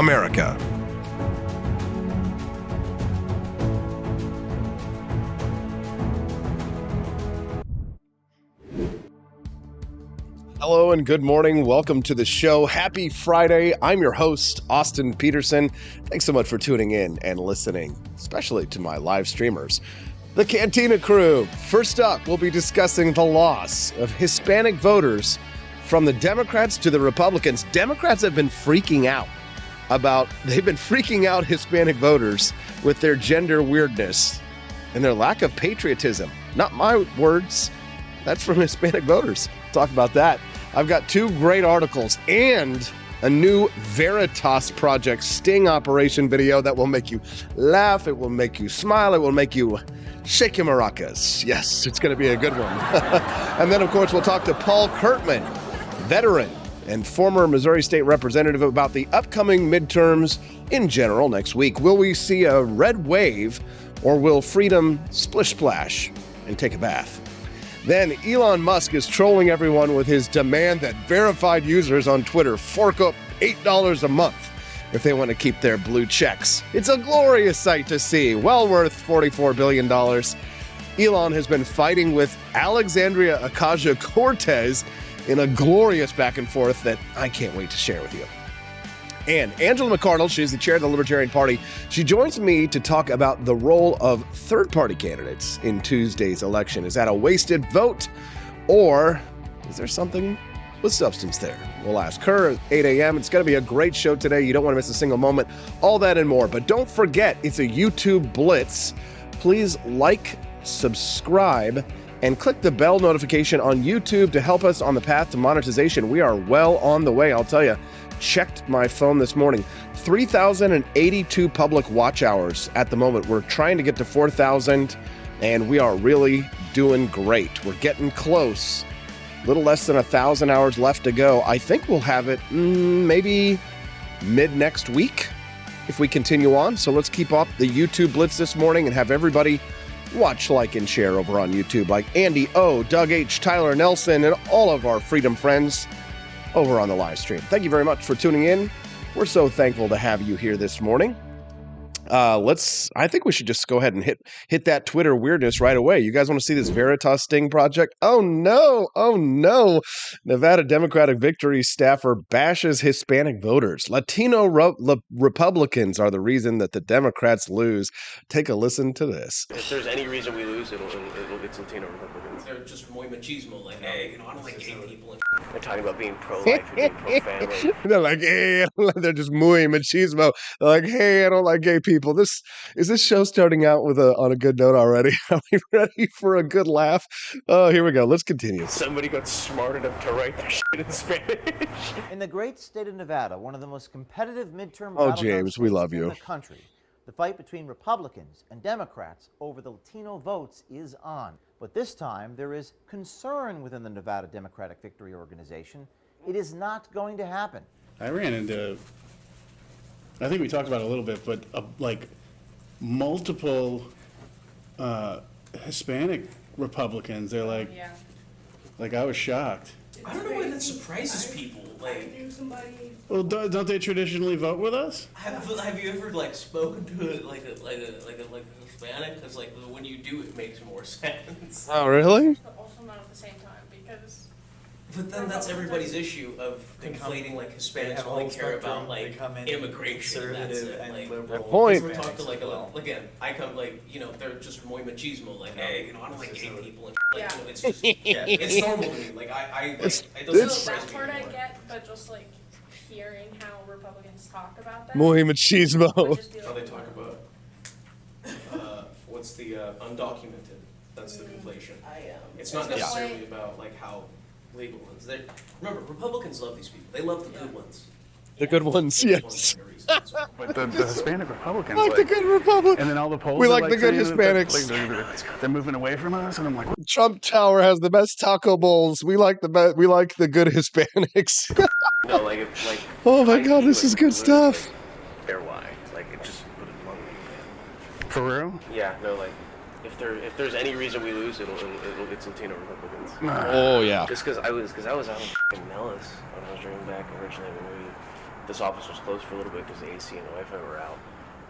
America. Hello and good morning. Welcome to the show. Happy Friday. I'm your host, Austin Peterson. Thanks so much for tuning in and listening, especially to my live streamers. The Cantina crew. First up, we'll be discussing the loss of Hispanic voters from the Democrats to the Republicans. Democrats have been freaking out Hispanic voters with their gender weirdness and their lack of patriotism. Not my words. That's from Hispanic voters. Talk about that. I've got two great articles and a new Veritas Project sting operation video that will make you laugh. It will make you smile. It will make you shake your maracas. Yes, it's going to be a good one. And then, of course, we'll talk to Paul Curtman, veteran and former Missouri State Representative, about the upcoming midterms in general next week. Will we see a red wave, or will freedom splish splash and take a bath? Then Elon Musk is trolling everyone with his demand that verified users on Twitter fork up $8 a month if they want to keep their blue checks. It's a glorious sight to see, well worth $44 billion. Elon has been fighting with Alexandria Ocasio-Cortez in a glorious back and forth that I can't wait to share with you. And Angela McCardle, she's the chair of the Libertarian Party. She joins me to talk about the role of third-party candidates in Tuesday's election. Is that a wasted vote, or is there something with substance there? We'll ask her at 8 a.m. It's going to be a great show today. You don't want to miss a single moment. All that and more. But don't forget, it's a YouTube Blitz. Please like, subscribe, and click the bell notification on YouTube to help us on the path to monetization. We are well on the way, I'll tell you. Checked my phone this morning. 3,082 public watch hours at the moment. We're trying to get to 4,000, and we are really doing great. We're getting close. A little less than 1,000 hours left to go. I think we'll have it maybe mid next week if we continue on. So let's keep up the YouTube Blitz this morning and have everybody watch, like, and share over on YouTube, like Andy O, Doug H, Tyler Nelson, and all of our freedom friends over on the live stream. Thank you very much for tuning in. We're so thankful to have you here this morning. I think we should just go ahead and hit that Twitter weirdness right away. You guys want to see this Veritas sting project? Oh no. Nevada Democratic Victory staffer bashes Hispanic voters. Latino Republicans are the reason that the Democrats lose. Take a listen to this. If there's any reason we lose, it's Latino Republicans. They're just muy machismo, like, hey, I don't like gay people. They're talking about being pro-life and being pro-family. They're like, hey, they're just muy machismo. They're like, hey, I don't like gay people. Is this show starting out on a good note already? Are we ready for a good laugh? Oh, here we go. Let's continue. Somebody got smart enough to write their shit in Spanish. In the great state of Nevada, one of the most competitive midterm James, we love you. in the country, the fight between Republicans and Democrats over the Latino votes is on. But this time, there is concern within the Nevada Democratic Victory Organization. It is not going to happen. I ran into, I think we talked about it a little bit, but like multiple Hispanic Republicans. They're like, like I was shocked. I don't know why that surprises people. Like, Well, don't they traditionally vote with us? have you ever like spoken to like a Hispanic? Because like when you do, it makes more sense. Oh, really? But also not at the same time, because But then that's everybody's issue of conflating like Hispanics only care about like immigration. That's it. Like, Good point. we talk to like again, I come like they're just muy machismo. Like hey, I don't like gay people and like it's just it's normal to me. Like it doesn't so surprise that me part I anymore. get, but just like hearing how Republicans talk about that. Muy machismo. would just be How they like, talk about what's the undocumented? That's the conflation. It's not necessarily about like how legal ones. Remember, Republicans love these people. They love the good ones. The good ones, yes. But the Hispanic Republicans, Like the good Republic. and then all the polls. We are like the good saying that Hispanics. they're moving away from us, and I'm like, Trump Tower has the best taco bowls. We like the good Hispanics. No, like if like. Oh my God, this is good stuff. Fair why? Like it just put it bluntly. for real? Yeah, no, like if there's any reason we lose, it's Latino Republicans. Oh yeah. Just because I was out in Nellis when I was driving back originally when this office was closed for a little bit because the AC and the Wi-Fi were out.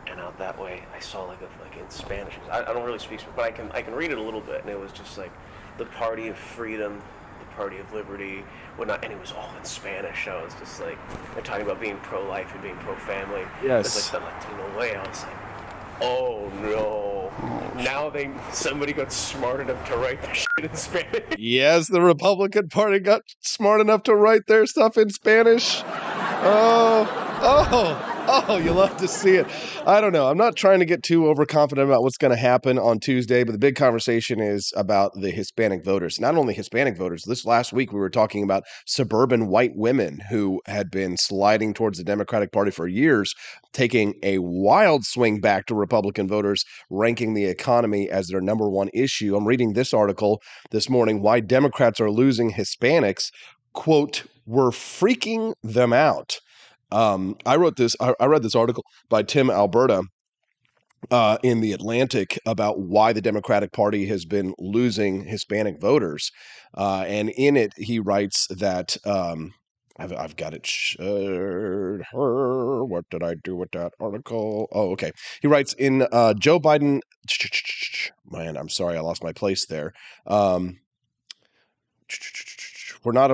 And out that way, I saw like in Spanish. I don't really speak Spanish, but I can read it a little bit. And it was just like the Party of Freedom, the Party of Liberty, whatnot. And it was all in Spanish. I was just like, they're talking about being pro-life and being pro-family. Yes. It's like the Latino way. I was like, oh no! Now somebody got smart enough to write the shit in Spanish. Yes, the Republican Party got smart enough to write their stuff in Spanish. Oh, you love to see it. I don't know. I'm not trying to get too overconfident about what's going to happen on Tuesday, but the big conversation is about the Hispanic voters. Not only Hispanic voters. This last week, we were talking about suburban white women who had been sliding towards the Democratic Party for years, taking a wild swing back to Republican voters, ranking the economy as their number one issue. I'm reading this article this morning, Why Democrats Are Losing Hispanics. Quote, we're freaking them out. I read this article by Tim Alberta in The Atlantic about why the Democratic Party has been losing Hispanic voters. And in it, he writes that I've got it shared. What did I do with that article? Oh, okay. He writes in Joe Biden. Man, I'm sorry, I lost my place there. We're not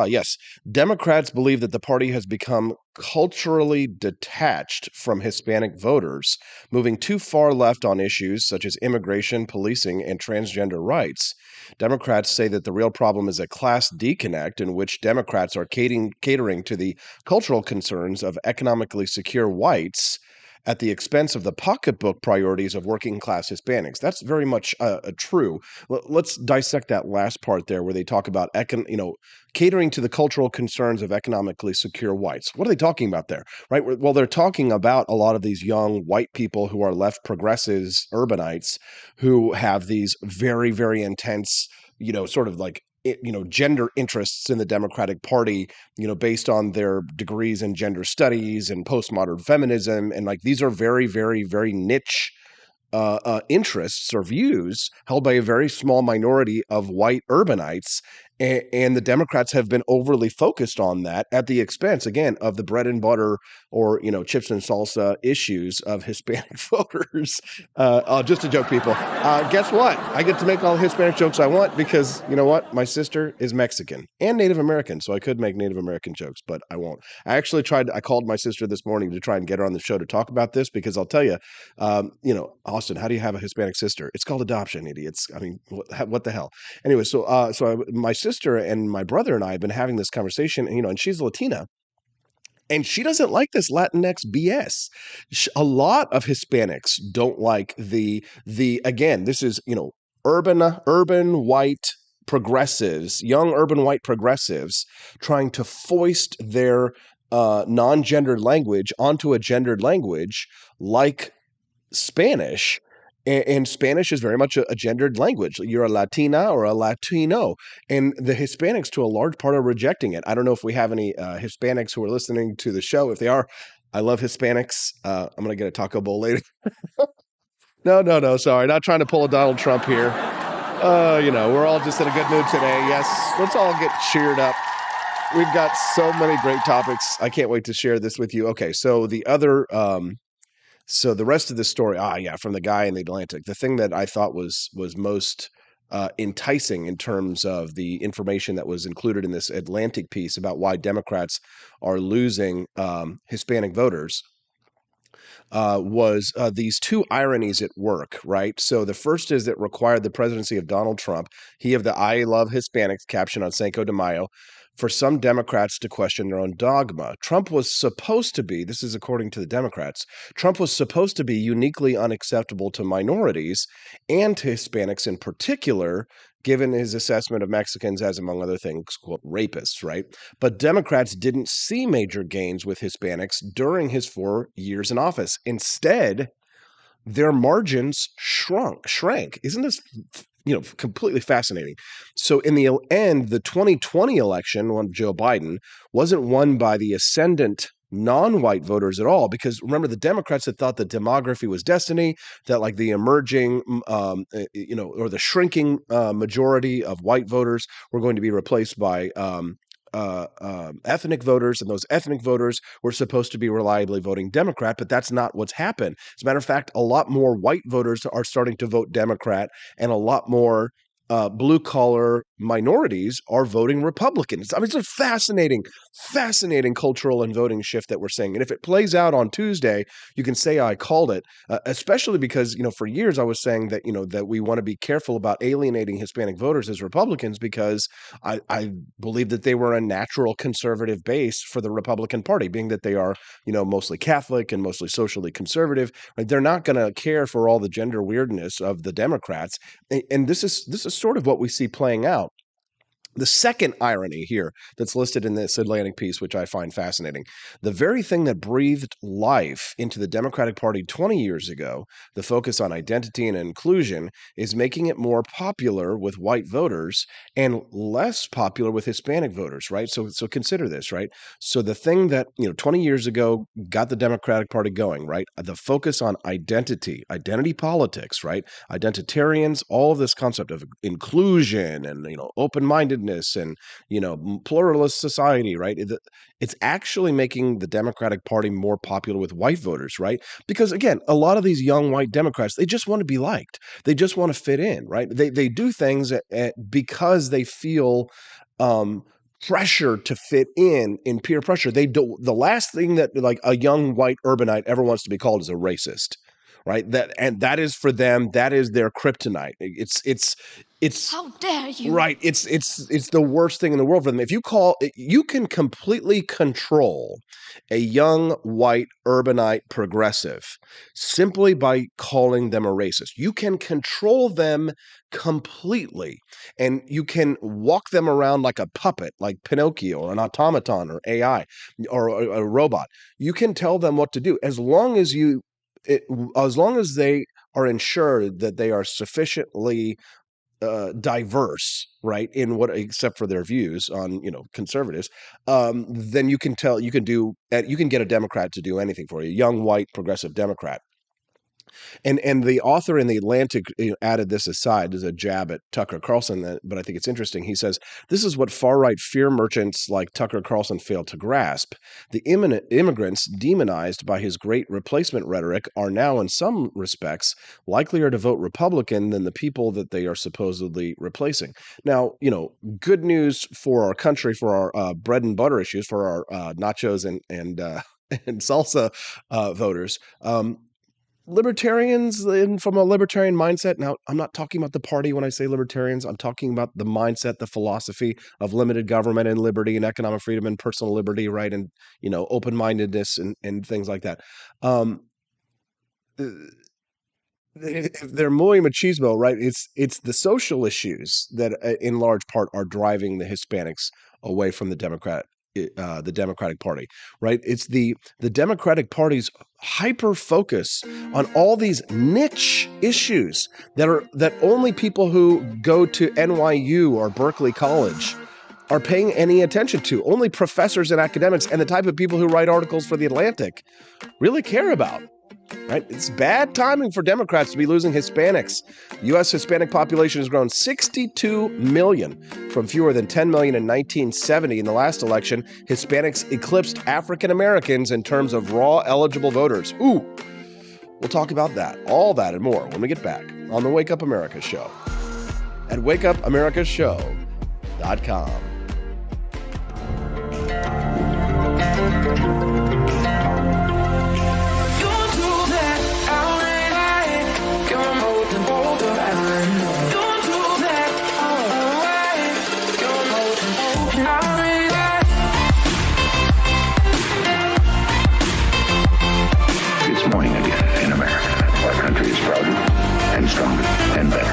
yes. Democrats believe that the party has become culturally detached from Hispanic voters, moving too far left on issues such as immigration, policing, and transgender rights. Democrats say that the real problem is a class disconnect in which Democrats are catering to the cultural concerns of economically secure whites at the expense of the pocketbook priorities of working class Hispanics. That's very much true. Let's dissect that last part there where they talk about catering to the cultural concerns of economically secure whites. What are they talking about there? Right? Well, they're talking about a lot of these young white people who are left progressives, urbanites, who have these very, very intense, sort of like gender interests in the Democratic Party, based on their degrees in gender studies and postmodern feminism. And like, these are very, very, very niche interests or views held by a very small minority of white urbanites. And the Democrats have been overly focused on that at the expense, again, of the bread and butter or, chips and salsa issues of Hispanic voters. Just a joke, people. Guess what? I get to make all the Hispanic jokes I want because, you know what? My sister is Mexican and Native American, so I could make Native American jokes, but I won't. I called my sister this morning to try and get her on the show to talk about this because I'll tell you, Austin, how do you have a Hispanic sister? It's called adoption, idiots. I mean, what the hell? Anyway, my sister and my brother and I have been having this conversation, and she's Latina, and she doesn't like this Latinx BS. A lot of Hispanics don't like the again, this is, urban white progressives, young urban white progressives trying to foist their non-gendered language onto a gendered language like Spanish. And Spanish is very much a gendered language. You're a Latina or a Latino. And the Hispanics, to a large part, are rejecting it. I don't know if we have any Hispanics who are listening to the show. If they are, I love Hispanics. I'm going to get a taco bowl later. No. Sorry. Not trying to pull a Donald Trump here. We're all just in a good mood today. Yes. Let's all get cheered up. We've got so many great topics. I can't wait to share this with you. Okay. So the other... So the rest of the story, from the guy in the Atlantic, the thing that I thought was most enticing in terms of the information that was included in this Atlantic piece about why Democrats are losing Hispanic voters was these two ironies at work, right? So the first is that required the presidency of Donald Trump, he of the I Love Hispanics caption on Cinco de Mayo, for some Democrats to question their own dogma. Trump was supposed to be, this is according to the Democrats, Trump was supposed to be uniquely unacceptable to minorities and to Hispanics in particular, given his assessment of Mexicans as, among other things, quote, rapists, right? But Democrats didn't see major gains with Hispanics during his 4 years in office. Instead, their margins shrank. Isn't this completely fascinating? So in the end, the 2020 election, one Joe Biden, wasn't won by the ascendant non-white voters at all, because remember, the Democrats had thought that demography was destiny, that like the emerging, or the shrinking majority of white voters were going to be replaced by ethnic voters, and those ethnic voters were supposed to be reliably voting Democrat, but that's not what's happened. As a matter of fact, a lot more white voters are starting to vote Democrat, and a lot more blue-collar minorities are voting Republicans. I mean, it's a fascinating cultural and voting shift that we're seeing. And if it plays out on Tuesday, you can say I called it, especially because, for years I was saying that, that we want to be careful about alienating Hispanic voters as Republicans because I believe that they were a natural conservative base for the Republican Party, being that they are, mostly Catholic and mostly socially conservative. Right? They're not going to care for all the gender weirdness of the Democrats. And this is sort of what we see playing out. The second irony here that's listed in this Atlantic piece, which I find fascinating, the very thing that breathed life into the Democratic Party 20 years ago, the focus on identity and inclusion, is making it more popular with white voters and less popular with Hispanic voters, right? So consider this, right? So the thing that, 20 years ago got the Democratic Party going, right? The focus on identity politics, right? Identitarians, all of this concept of inclusion and, open-mindedness and pluralist society, right? It's actually making the Democratic Party more popular with white voters, right? Because again, a lot of these young white Democrats, they just want to be liked. They just want to fit in, right? They do things because they feel pressure to fit in peer pressure. They do the last thing that like a young white urbanite ever wants to be called is a racist. Right. That is for them. That is their kryptonite. It's how dare you? Right. It's the worst thing in the world for them. If you can completely control a young white urbanite progressive simply by calling them a racist. You can control them completely, and you can walk them around like a puppet, like Pinocchio or an automaton or AI or a robot. You can tell them what to do as long as they are ensured that they are sufficiently diverse, right, except for their views on conservatives, then you can get a Democrat to do anything for you, a young white progressive Democrat. And the author in The Atlantic added this aside as a jab at Tucker Carlson, but I think it's interesting. He says, this is what far-right fear merchants like Tucker Carlson fail to grasp. The immigrants demonized by his great replacement rhetoric are now, in some respects, likelier to vote Republican than the people that they are supposedly replacing. Now, good news for our country, for our bread and butter issues, for our nachos and salsa voters. Libertarians, from a libertarian mindset, now I'm not talking about the party when I say libertarians, I'm talking about the mindset, the philosophy of limited government and liberty and economic freedom and personal liberty, right? And, open-mindedness and things like that. They're muy machismo, right? It's the social issues that in large part are driving the Hispanics away from the Democratic Party, right? It's the Democratic Party's hyper focus on all these niche issues that only people who go to NYU or Berkeley College are paying any attention to. Only professors and academics and the type of people who write articles for The Atlantic really care about. Right? It's bad timing for Democrats to be losing Hispanics. The U.S. Hispanic population has grown 62 million from fewer than 10 million in 1970. In the last election, Hispanics eclipsed African Americans in terms of raw eligible voters. Ooh, we'll talk about that, all that and more when we get back on the Wake Up America Show at wakeupamericashow.com. Stronger and better.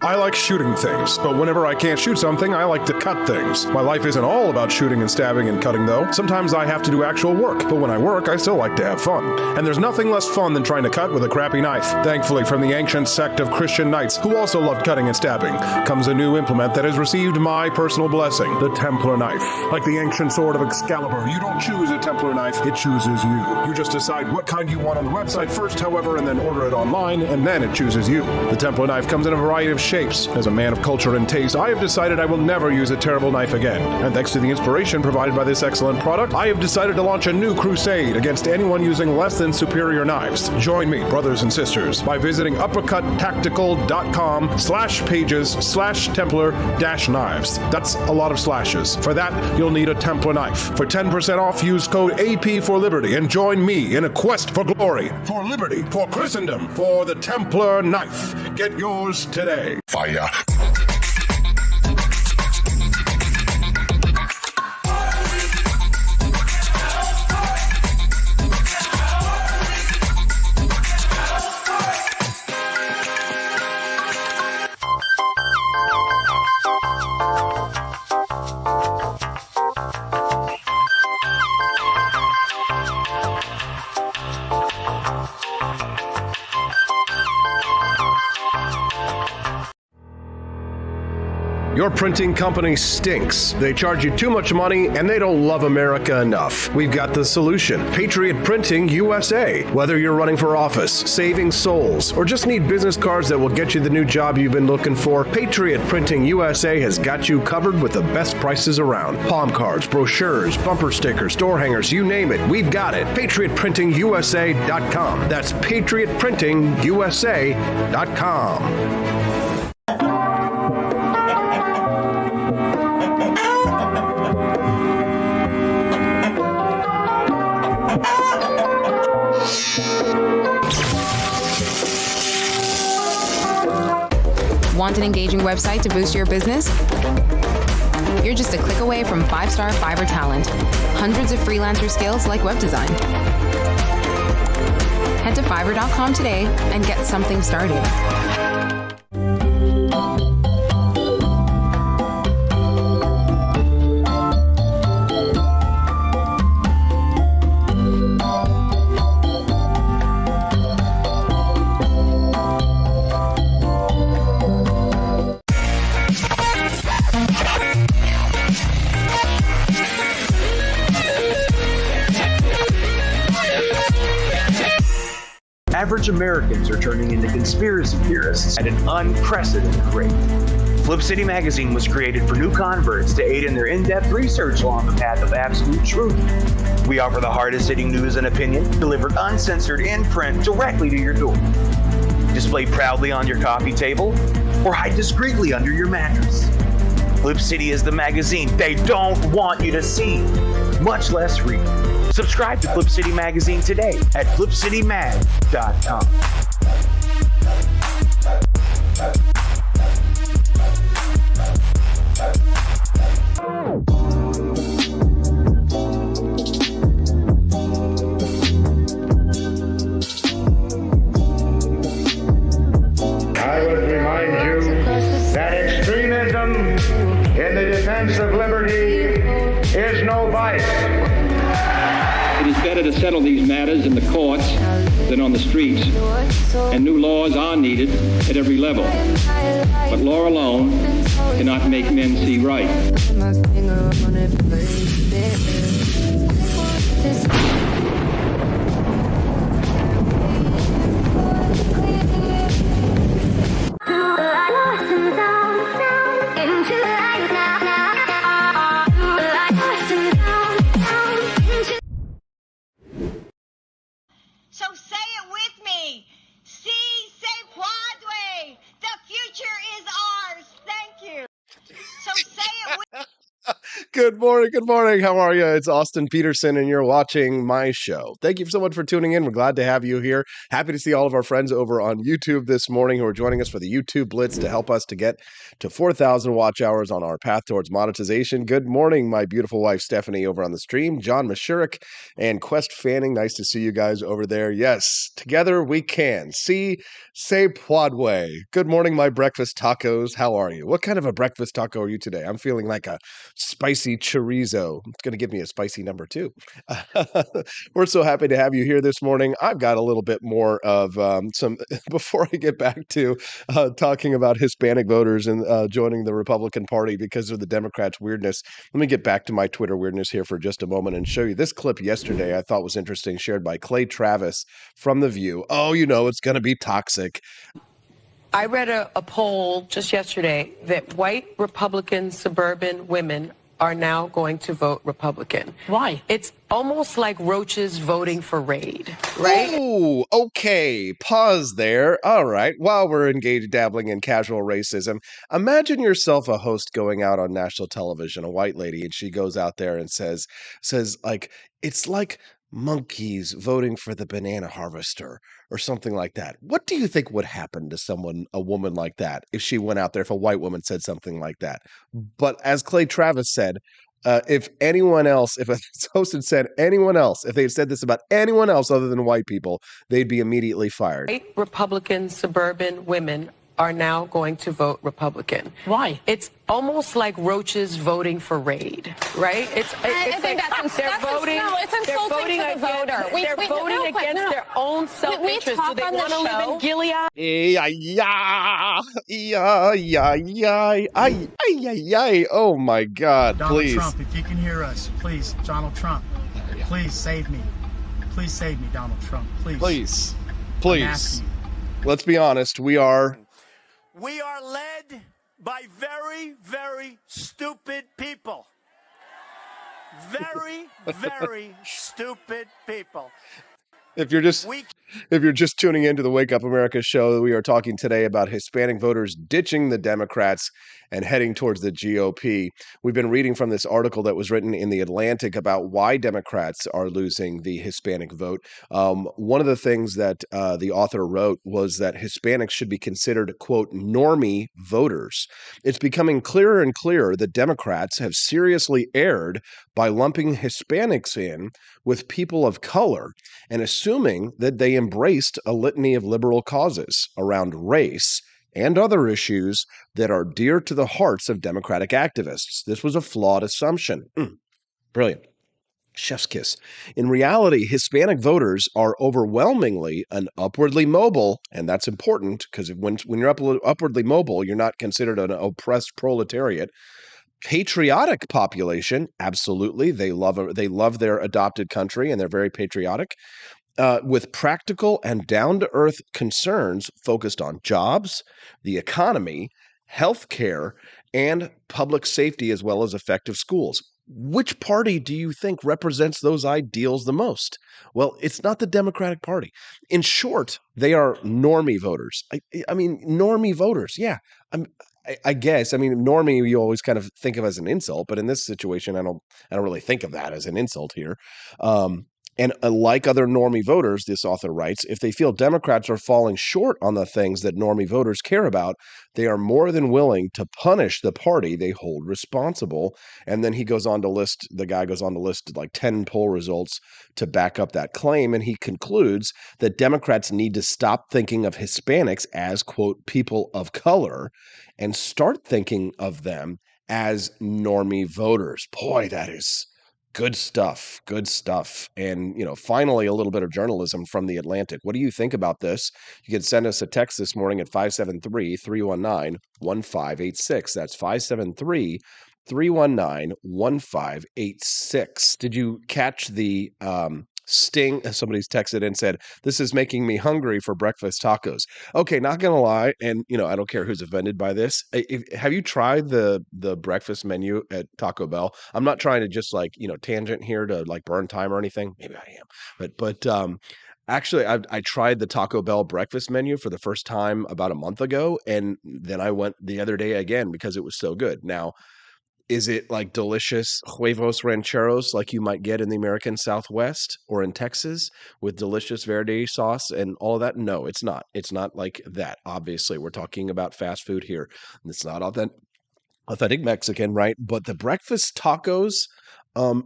I like like shooting things, but whenever I can't shoot something, I like to cut things. My life isn't all about shooting and stabbing and cutting, though. Sometimes I have to do actual work, but when I work, I still like to have fun. And there's nothing less fun than trying to cut with a crappy knife. Thankfully, from the ancient sect of Christian knights, who also loved cutting and stabbing, comes a new implement that has received my personal blessing, the Templar knife. Like the ancient sword of Excalibur, you don't choose a Templar knife, it chooses you. You just decide what kind you want on the website first, however, and then order it online, and then it chooses you. The Templar knife comes in a variety of shapes. As a man of culture and taste, I have decided I will never use a terrible knife again. And thanks to the inspiration provided by this excellent product, I have decided to launch a new crusade against anyone using less than superior knives. Join me, brothers and sisters, by visiting uppercuttactical.com/pages/Templar-knives. That's a lot of slashes. For that, you'll need a Templar knife. For 10% off, use code AP for Liberty and join me in a quest for glory, for liberty, for Christendom, for the Templar knife. Get yours today. Fire. Your printing company stinks. They charge you too much money and they don't love America enough. We've got the solution. Patriot Printing USA. Whether you're running for office, saving souls, or just need business cards that will get you the new job you've been looking for, Patriot Printing USA has got you covered with the best prices around. Palm cards, brochures, bumper stickers, door hangers, you name it, we've got it. PatriotPrintingUSA.com. That's PatriotPrintingUSA.com. Want an engaging website to boost your business? You're just a click away from 5-star Fiverr talent. Hundreds of freelancer skills like web design. Head to Fiverr.com today and get something started. Average Americans are turning into conspiracy theorists at an unprecedented rate. Flip City Magazine was created for new converts to aid in their in-depth research along the path of absolute truth. We offer the hardest-hitting news and opinion delivered uncensored in print directly to your door. Display proudly on your coffee table or hide discreetly under your mattress. Flip City is the magazine they don't want you to see, much less read. Subscribe to Flip City Magazine today at flipcitymag.com. I would remind you that extremism in the defense of liberty is no vice. It is better to settle these matters in the courts than on the streets, and new laws are needed at every level. But law alone cannot make men see right. So say it with me. Si se puede. The future is ours. Thank you. So say it with Good morning. Good morning. How are you? It's Austin Peterson, and you're watching my show. Thank you so much for tuning in. We're glad to have you here. Happy to see all of our friends over on YouTube this morning who are joining us for the YouTube Blitz to help us to get to 4,000 watch hours on our path towards monetization. Good morning, my beautiful wife, Stephanie, over on the stream, John Mashurik and Quest Fanning. Nice to see you guys over there. Yes, together we can. See, say Podway. Good morning, my breakfast tacos. How are you? What kind of a breakfast taco are you today? I'm feeling like a spicy chorizo. It's going to give me a spicy number two. We're so happy to have you here this morning. I've got a little bit more of some, before I get back to talking about Hispanic voters and joining the Republican Party because of the Democrats' weirdness. Let me get back to my Twitter weirdness here for just a moment and show you this clip yesterday I thought was interesting, shared by Clay Travis from The View. Oh, you know, it's going to be toxic. I read a poll just yesterday that white Republican suburban women are now going to vote Republican. Why? It's almost like roaches voting for Raid, right? Oh, okay. Pause there. All right. While we're engaged dabbling in casual racism, imagine yourself a host going out on national television, a white lady, and she goes out there and says like, it's like monkeys voting for the banana harvester or something like that. What do you think would happen to a woman like that, if she went out there, if a white woman said something like that? But as Clay Travis said, if anyone else, if a host had said anyone else, if they had said this about anyone else other than white people, they'd be immediately fired. White Republican suburban women are now going to vote Republican. Why? It's almost like roaches voting for Raid, right? I think that's they're voting. No, it's insulting to the voter. They're voting against their own self-interest. Do they want to live in Gilead? Oh my God! Donald Please, Trump, if you can hear us, please, Donald Trump, please save me. Please save me, Donald Trump. Please. Please. Let's be honest. We are led by very, very stupid people. Very, very stupid people. If you're just tuning into the Wake Up America show, we are talking today about Hispanic voters ditching the Democrats and heading towards the GOP. We've been reading from this article that was written in The Atlantic about why Democrats are losing the Hispanic vote. One of the things that the author wrote was that Hispanics should be considered, quote, normie voters. It's becoming clearer and clearer that Democrats have seriously erred by lumping Hispanics in with people of color and assuming that they embraced a litany of liberal causes around race and other issues that are dear to the hearts of Democratic activists. This was a flawed assumption. Brilliant. Chef's kiss. In reality, Hispanic voters are overwhelmingly an upwardly mobile, and that's important because when you're upwardly mobile, you're not considered an oppressed proletariat. Patriotic population, absolutely. They love their adopted country, and they're very patriotic. With practical and down-to-earth concerns focused on jobs, the economy, healthcare, and public safety, as well as effective schools. Which party do you think represents those ideals the most? Well, it's not the Democratic Party. In short, they are normie voters. I mean, normie voters. Yeah, I guess. I mean, normie you always kind of think of as an insult, but in this situation, I don't really think of that as an insult here. And like other normie voters, this author writes, if they feel Democrats are falling short on the things that normie voters care about, they are more than willing to punish the party they hold responsible. And then the guy goes on to list like 10 poll results to back up that claim. And he concludes that Democrats need to stop thinking of Hispanics as, quote, people of color and start thinking of them as normie voters. Boy, that is good stuff. Good stuff. And, finally, a little bit of journalism from The Atlantic. What do you think about this? You can send us a text this morning at 573-319-1586. That's 573-319-1586. Did you catch the sting? Somebody's texted and said, this is making me hungry for breakfast tacos. Okay, not gonna lie, and I don't care who's offended by this. Have you tried the breakfast menu at Taco Bell? I'm not trying to just tangent here to burn time or anything. Maybe I am, but actually, I tried the Taco Bell breakfast menu for the first time about a month ago, and then I went the other day again because it was so good. Now, Is it like delicious huevos rancheros like you might get in the American Southwest or in Texas with delicious verde sauce and all of that? No, it's not. It's not like that. Obviously, we're talking about fast food here. It's not authentic Mexican, right? But the breakfast tacos,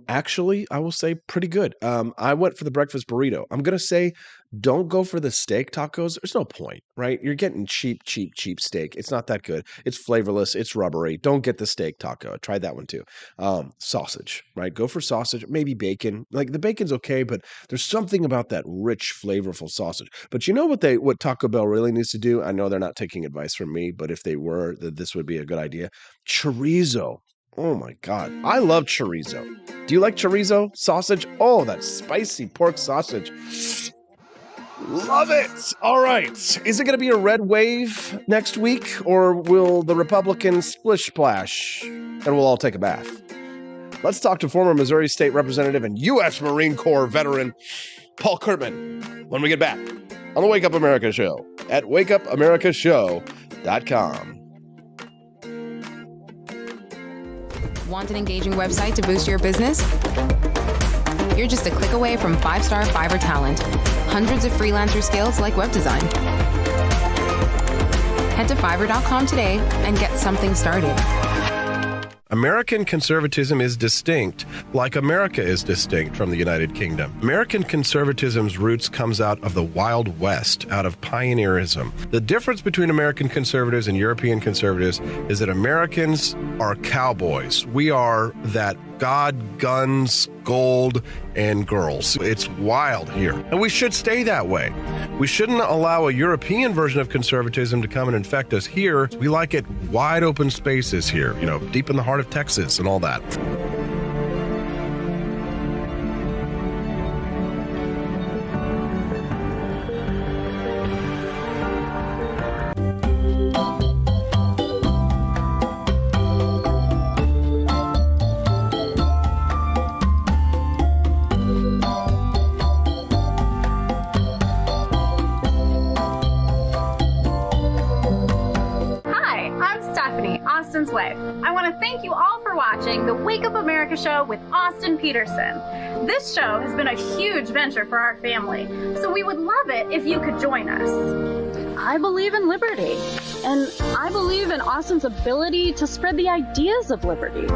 actually, I will say pretty good. I went for the breakfast burrito. I'm gonna say, don't go for the steak tacos. There's no point, right? You're getting cheap steak. It's not that good. It's flavorless. It's rubbery. Don't get the steak taco. Try that one too. Sausage, right? Go for sausage, maybe bacon. Like the bacon's okay, but there's something about that rich, flavorful sausage. But you know what Taco Bell really needs to do? I know they're not taking advice from me, but if they were, this would be a good idea. Chorizo. Oh my God. I love chorizo. Do you like chorizo sausage? Oh, that spicy pork sausage. Love it. All right. Is it going to be a red wave next week, or will the Republicans splish splash and we'll all take a bath? Let's talk to former Missouri State Representative and U.S. Marine Corps veteran Paul Curtman when we get back on the Wake Up America Show at wakeupAmericaShow.com. Want an engaging website to boost your business? You're just a click away from 5-star Fiverr talent. Hundreds of freelancer skills like web design. Head to Fiverr.com today and get something started. American conservatism is distinct, like America is distinct from the United Kingdom. American conservatism's roots comes out of the Wild West, out of pioneerism. The difference between American conservatives and European conservatives is that Americans are cowboys. We are that God, guns, gold, and girls. It's wild here. And we should stay that way. We shouldn't allow a European version of conservatism to come and infect us here. We like it wide open spaces here, deep in the heart of Texas and all that. Austin's wife. I want to thank you all for watching the Wake Up America Show with Austin Peterson. This show has been a huge venture for our family, so we would love it if you could join us. I believe in liberty, and I believe in Austin's ability to spread the ideas of liberty.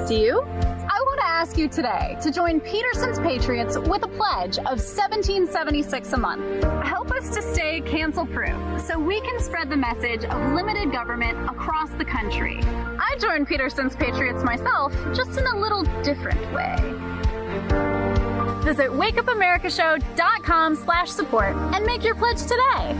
Do you? I want to ask you today to join Peterson's Patriots with a pledge of $17.76 a month. Help us to stay cancel-proof so we can spread the message of limited government across the country. I joined Peterson's Patriots myself, just in a little different way. Visit wakeupAmericaShow.com/support and make your pledge today.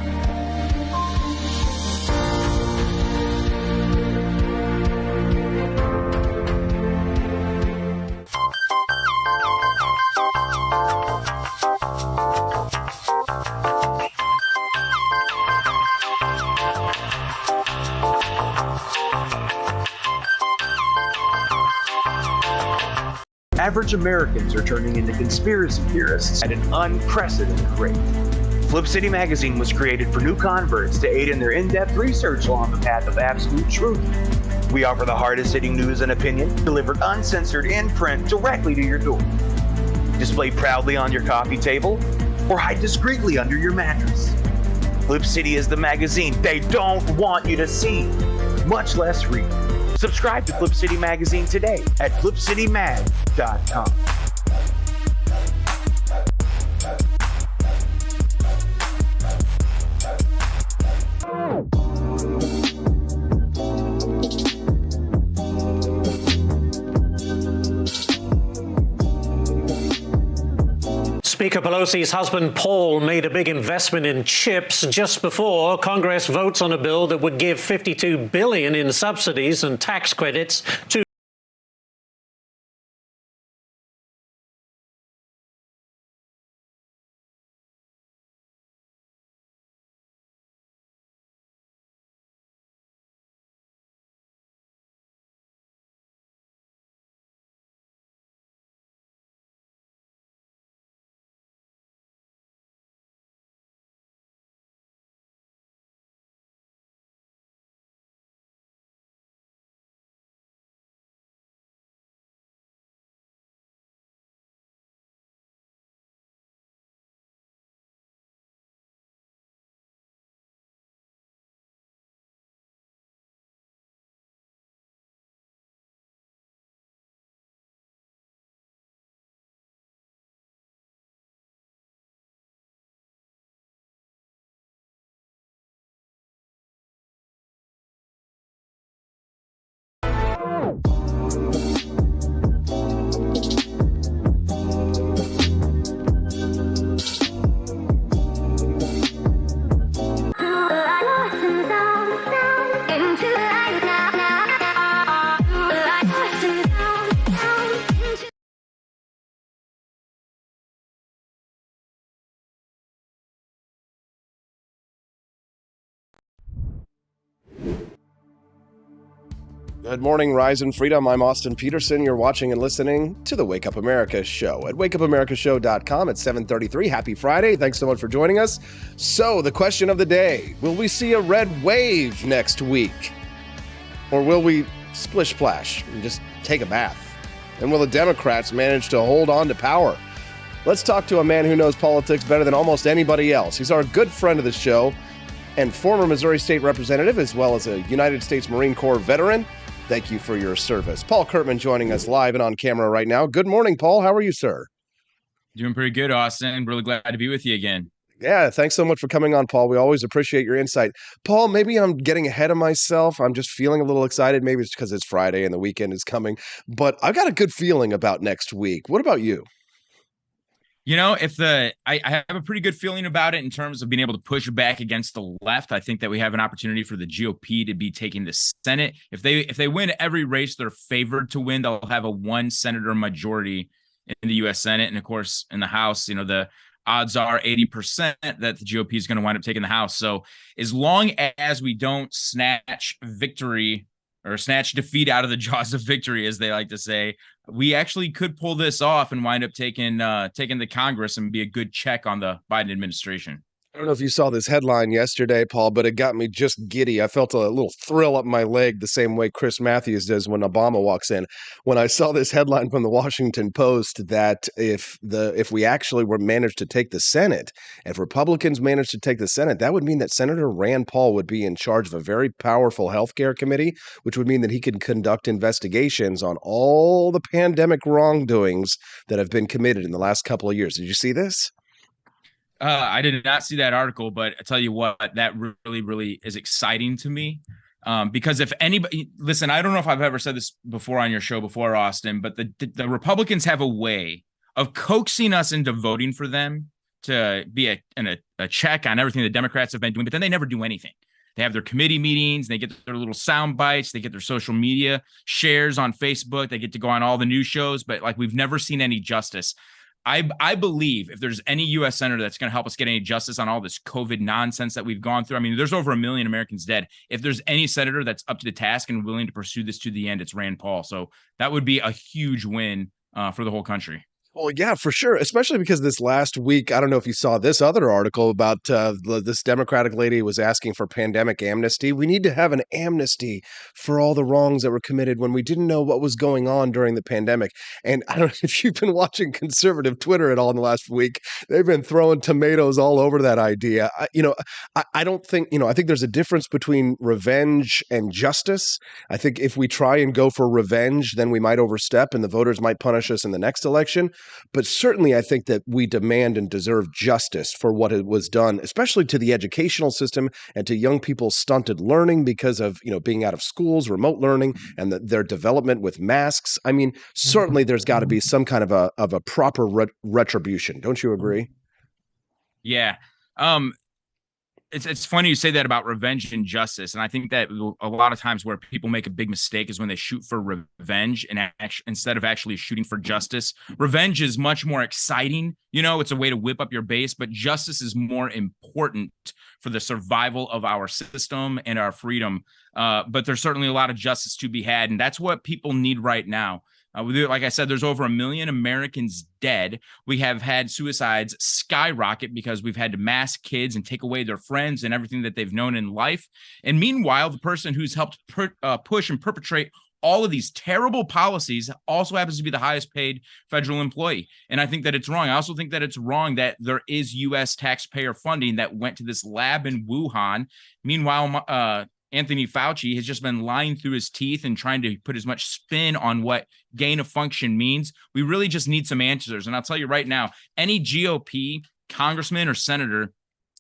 Average Americans are turning into conspiracy theorists at an unprecedented rate. Flip City Magazine was created for new converts to aid in their in-depth research along the path of absolute truth. We offer the hardest-hitting news and opinion delivered uncensored in print directly to your door. Display proudly on your coffee table or hide discreetly under your mattress. Flip City is the magazine they don't want you to see, much less read. Subscribe to Flip City Magazine today at flipcitymag.com. Speaker Pelosi's husband Paul made a big investment in chips just before Congress votes on a bill that would give $52 billion in subsidies and tax credits to Good morning, Rise and Freedom. I'm Austin Peterson. You're watching and listening to the Wake Up America Show at wakeupAmericaShow.com at 7:33. Happy Friday. Thanks so much for joining us. So, the question of the day, will we see a red wave next week? Or will we splish splash and just take a bath? And will the Democrats manage to hold on to power? Let's talk to a man who knows politics better than almost anybody else. He's our good friend of the show and former Missouri State Representative, as well as a United States Marine Corps veteran. Thank you for your service. Paul Curtman joining us live and on camera right now. Good morning, Paul. How are you, sir? Doing pretty good, Austin. Really glad to be with you again. Yeah, thanks so much for coming on, Paul. We always appreciate your insight. Paul, maybe I'm getting ahead of myself. I'm just feeling a little excited. Maybe it's because it's Friday and the weekend is coming. But I've got a good feeling about next week. What about you? You know, I have a pretty good feeling about it in terms of being able to push back against the left. I think that we have an opportunity for the GOP to be taking the Senate. If they win every race they're favored to win, they'll have a 1 senator majority in the U.S. Senate. And of course, in the House, you know, the odds are 80% that the GOP is going to wind up taking the House. So as long as we don't snatch victory or snatch defeat out of the jaws of victory, as they like to say, we actually could pull this off and wind up taking the Congress and be a good check on the Biden administration. I don't know if you saw this headline yesterday, Paul, but it got me just giddy. I felt a little thrill up my leg the same way Chris Matthews does when Obama walks in. When I saw this headline from the Washington Post that if we actually managed to take the Senate, if Republicans managed to take the Senate, that would mean that Senator Rand Paul would be in charge of a very powerful healthcare committee, which would mean that he could conduct investigations on all the pandemic wrongdoings that have been committed in the last couple of years. Did you see this? I did not see that article, but I tell you what, that really, really is exciting to me. Because if anybody, listen, I don't know if I've ever said this before on your show before, Austin, but the Republicans have a way of coaxing us into voting for them to be a check on everything the Democrats have been doing, but then they never do anything. They have their committee meetings, they get their little sound bites, they get their social media shares on Facebook, they get to go on all the news shows, but like we've never seen any justice. I believe if there's any U.S. senator that's going to help us get any justice on all this COVID nonsense that we've gone through, I mean, there's over 1 million Americans dead. If there's any senator that's up to the task and willing to pursue this to the end, it's Rand Paul. So that would be a huge win for the whole country. Well, yeah, for sure. Especially because this last week, I don't know if you saw this other article about this Democratic lady was asking for pandemic amnesty. We need to have an amnesty for all the wrongs that were committed when we didn't know what was going on during the pandemic. And I don't know if you've been watching conservative Twitter at all in the last week. They've been throwing tomatoes all over that idea. I don't think, I think there's a difference between revenge and justice. I think if we try and go for revenge, then we might overstep and the voters might punish us in the next election. But certainly, I think that we demand and deserve justice for what it was done, especially to the educational system and to young people's stunted learning because of, being out of schools, remote learning, and their development with masks. I mean, certainly there's got to be some kind of a proper retribution. Don't you agree? Yeah. It's funny you say that about revenge and justice. And I think that a lot of times where people make a big mistake is when they shoot for revenge and instead of actually shooting for justice. Revenge is much more exciting. It's a way to whip up your base, but justice is more important for the survival of our system and our freedom. But there's certainly a lot of justice to be had. And that's what people need right now. Like I said, there's over 1 million Americans dead. We have had suicides skyrocket because we've had to mask kids and take away their friends and everything that they've known in life. And meanwhile, the person who's helped push and perpetrate all of these terrible policies also happens to be the highest paid federal employee. And I think that it's wrong. I also think that it's wrong that there is U.S. taxpayer funding that went to this lab in Wuhan. Meanwhile, Anthony Fauci has just been lying through his teeth and trying to put as much spin on what gain of function means. We really just need some answers. And I'll tell you right now, any GOP congressman or senator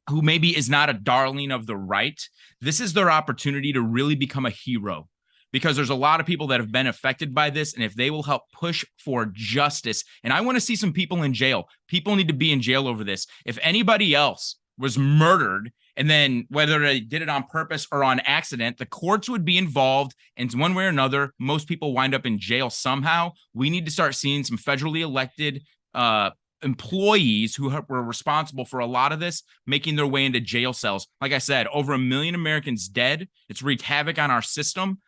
who maybe is not a darling of the right, this is their opportunity to really become a hero. Because there's a lot of people that have been affected by this. And if they will help push for justice, and I want to see some people in jail. People need to be in jail over this. If anybody else was murdered, and then whether they did it on purpose or on accident, the courts would be involved. And one way or another, most people wind up in jail somehow. We need to start seeing some federally elected employees who were responsible for a lot of this making their way into jail cells. Like I said, over 1 million Americans dead. It's wreaked havoc on our system.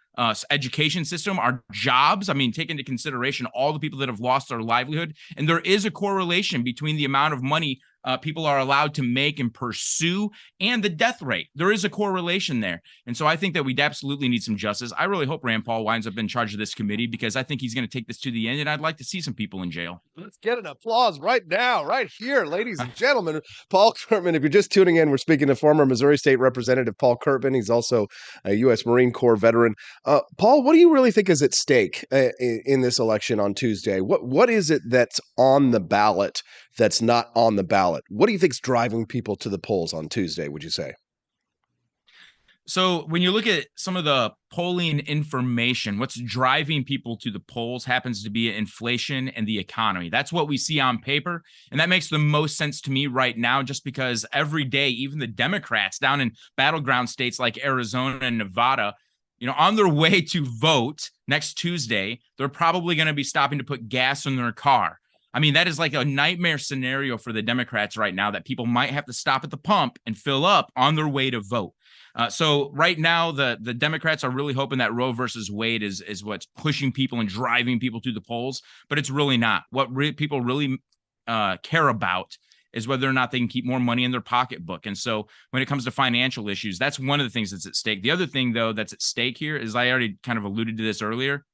education system, our jobs. I mean, take into consideration all the people that have lost their livelihood. And there is a correlation between the amount of money people are allowed to make and pursue and the death rate. There is a correlation there. And so I think that we absolutely need some justice. I really hope Rand Paul winds up in charge of this committee, because I think he's going to take this to the end, and I'd like to see some people in jail. Let's get an applause right now, right here, ladies and gentlemen. Paul Curtman, if you're just tuning in, we're speaking to former Missouri State Representative Paul Curtman. He's also a U.S. Marine Corps veteran. Paul, what do you really think is at stake in this election on Tuesday? What is it that's on the ballot that's not on the ballot? What do you think is driving people to the polls on Tuesday, would you say? So when you look at some of the polling information, what's driving people to the polls happens to be inflation and the economy. That's what we see on paper. And that makes the most sense to me right now, just because every day, even the Democrats down in battleground states like Arizona and Nevada, on their way to vote next Tuesday, they're probably going to be stopping to put gas in their car. I mean, that is like a nightmare scenario for the Democrats right now, that people might have to stop at the pump and fill up on their way to vote. So right now, the Democrats are really hoping that Roe versus Wade is what's pushing people and driving people to the polls, but it's really not. What people really care about is whether or not they can keep more money in their pocketbook. And so when it comes to financial issues, that's one of the things that's at stake. The other thing, though, that's at stake here is, I already kind of alluded to this earlier,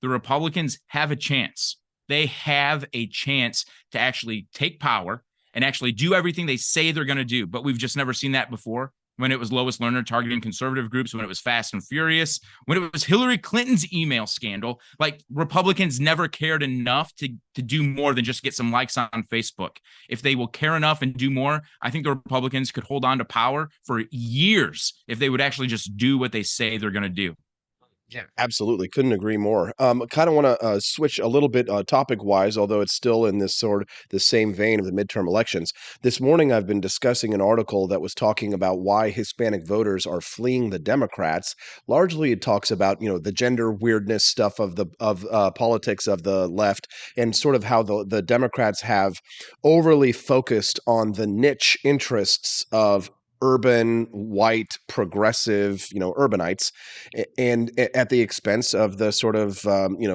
the Republicans have a chance. They have a chance to actually take power and actually do everything they say they're going to do. But we've just never seen that before. When it was Lois Lerner targeting conservative groups, when it was Fast and Furious, when it was Hillary Clinton's email scandal, like, Republicans never cared enough to do more than just get some likes on Facebook. If they will care enough and do more, I think the Republicans could hold on to power for years if they would actually just do what they say they're going to do. Yeah, absolutely. Couldn't agree more. Kind of want to switch a little bit topic-wise, although it's still in this the same vein of the midterm elections. This morning, I've been discussing an article that was talking about why Hispanic voters are fleeing the Democrats. Largely, it talks about the gender weirdness stuff of politics of the left, and sort of how the Democrats have overly focused on the niche interests of urban, white, progressive, urbanites, and at the expense of the sort of,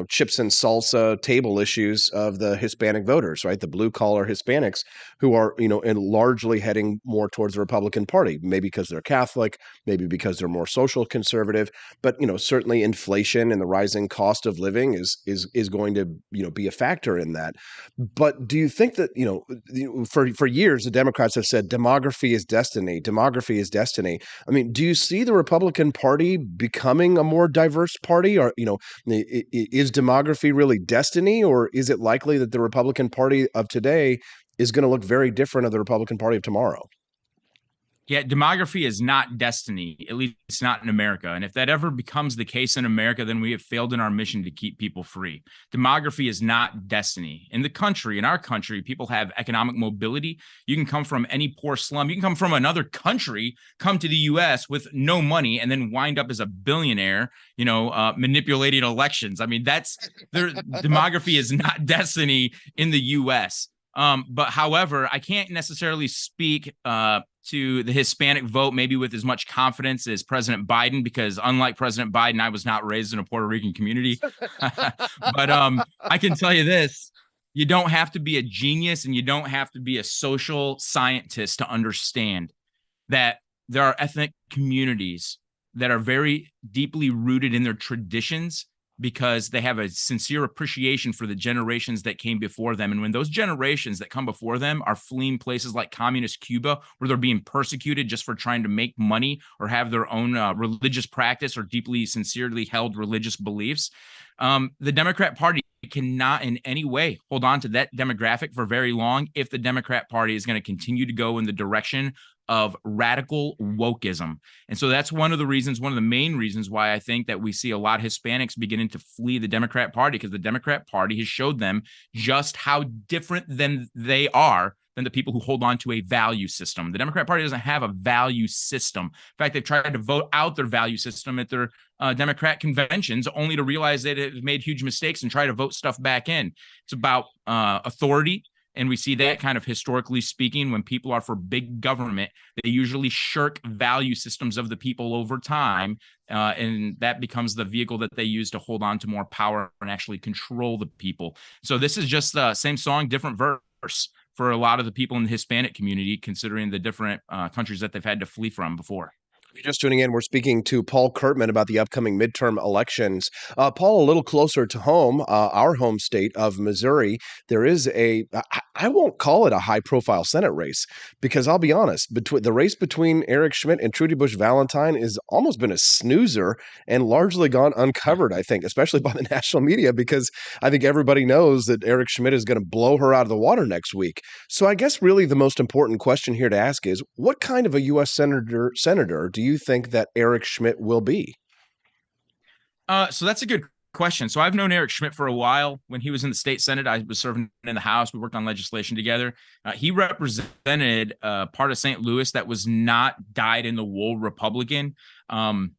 chips and salsa table issues of the Hispanic voters, right? The blue collar Hispanics who are, and largely heading more towards the Republican Party, maybe because they're Catholic, maybe because they're more social conservative, but, certainly inflation and the rising cost of living is going to, be a factor in that. But do you think that, for years, the Democrats have said demography is destiny. Demography is destiny. I mean, do you see the Republican Party becoming a more diverse party? Or, is demography really destiny? Or is it likely that the Republican Party of today is going to look very different of the Republican Party of tomorrow? Yeah, demography is not destiny, at least not in America. And if that ever becomes the case in America, then we have failed in our mission to keep people free. Demography is not destiny. In our country, people have economic mobility. You can come from any poor slum. You can come from another country, come to the U.S. with no money, and then wind up as a billionaire, manipulating elections. I mean, demography is not destiny in the U.S. But however, I can't necessarily speak to the Hispanic vote maybe with as much confidence as President Biden, because unlike President Biden, I was not raised in a Puerto Rican community. But I can tell you this: you don't have to be a genius and you don't have to be a social scientist to understand that there are ethnic communities that are very deeply rooted in their traditions, because they have a sincere appreciation for the generations that came before them. And when those generations that come before them are fleeing places like communist Cuba, where they're being persecuted just for trying to make money or have their own religious practice or deeply, sincerely held religious beliefs, the Democrat Party cannot in any way hold on to that demographic for very long if the Democrat Party is going to continue to go in the direction of radical wokeism. And so that's one of the main reasons why I think that we see a lot of Hispanics beginning to flee the Democrat Party, because the Democrat Party has showed them just how different than they are than the people who hold on to a value system. The Democrat Party doesn't have a value system. In fact, they've tried to vote out their value system at their Democrat conventions, only to realize that it made huge mistakes and try to vote stuff back in. It's about authority And we see that kind of historically speaking, when people are for big government, they usually shirk value systems of the people over time. And that becomes the vehicle that they use to hold on to more power and actually control the people. So this is just the same song, different verse for a lot of the people in the Hispanic community, considering the different countries that they've had to flee from before. If you're just tuning in, we're speaking to Paul Curtman about the upcoming midterm elections. Paul, a little closer to home, our home state of Missouri, there is I won't call it a high-profile Senate race, because I'll be honest, the race between Eric Schmidt and Trudy Busch Valentine has almost been a snoozer and largely gone uncovered, I think, especially by the national media, because I think everybody knows that Eric Schmidt is going to blow her out of the water next week. So I guess really the most important question here to ask is, what kind of a U.S. senator do you think that Eric Schmidt will be? So that's a good question. So I've known Eric Schmidt for a while. When he was in the state Senate, I was serving in the House. We worked on legislation together. He represented part of St. Louis that was not dyed-in-the-wool Republican. And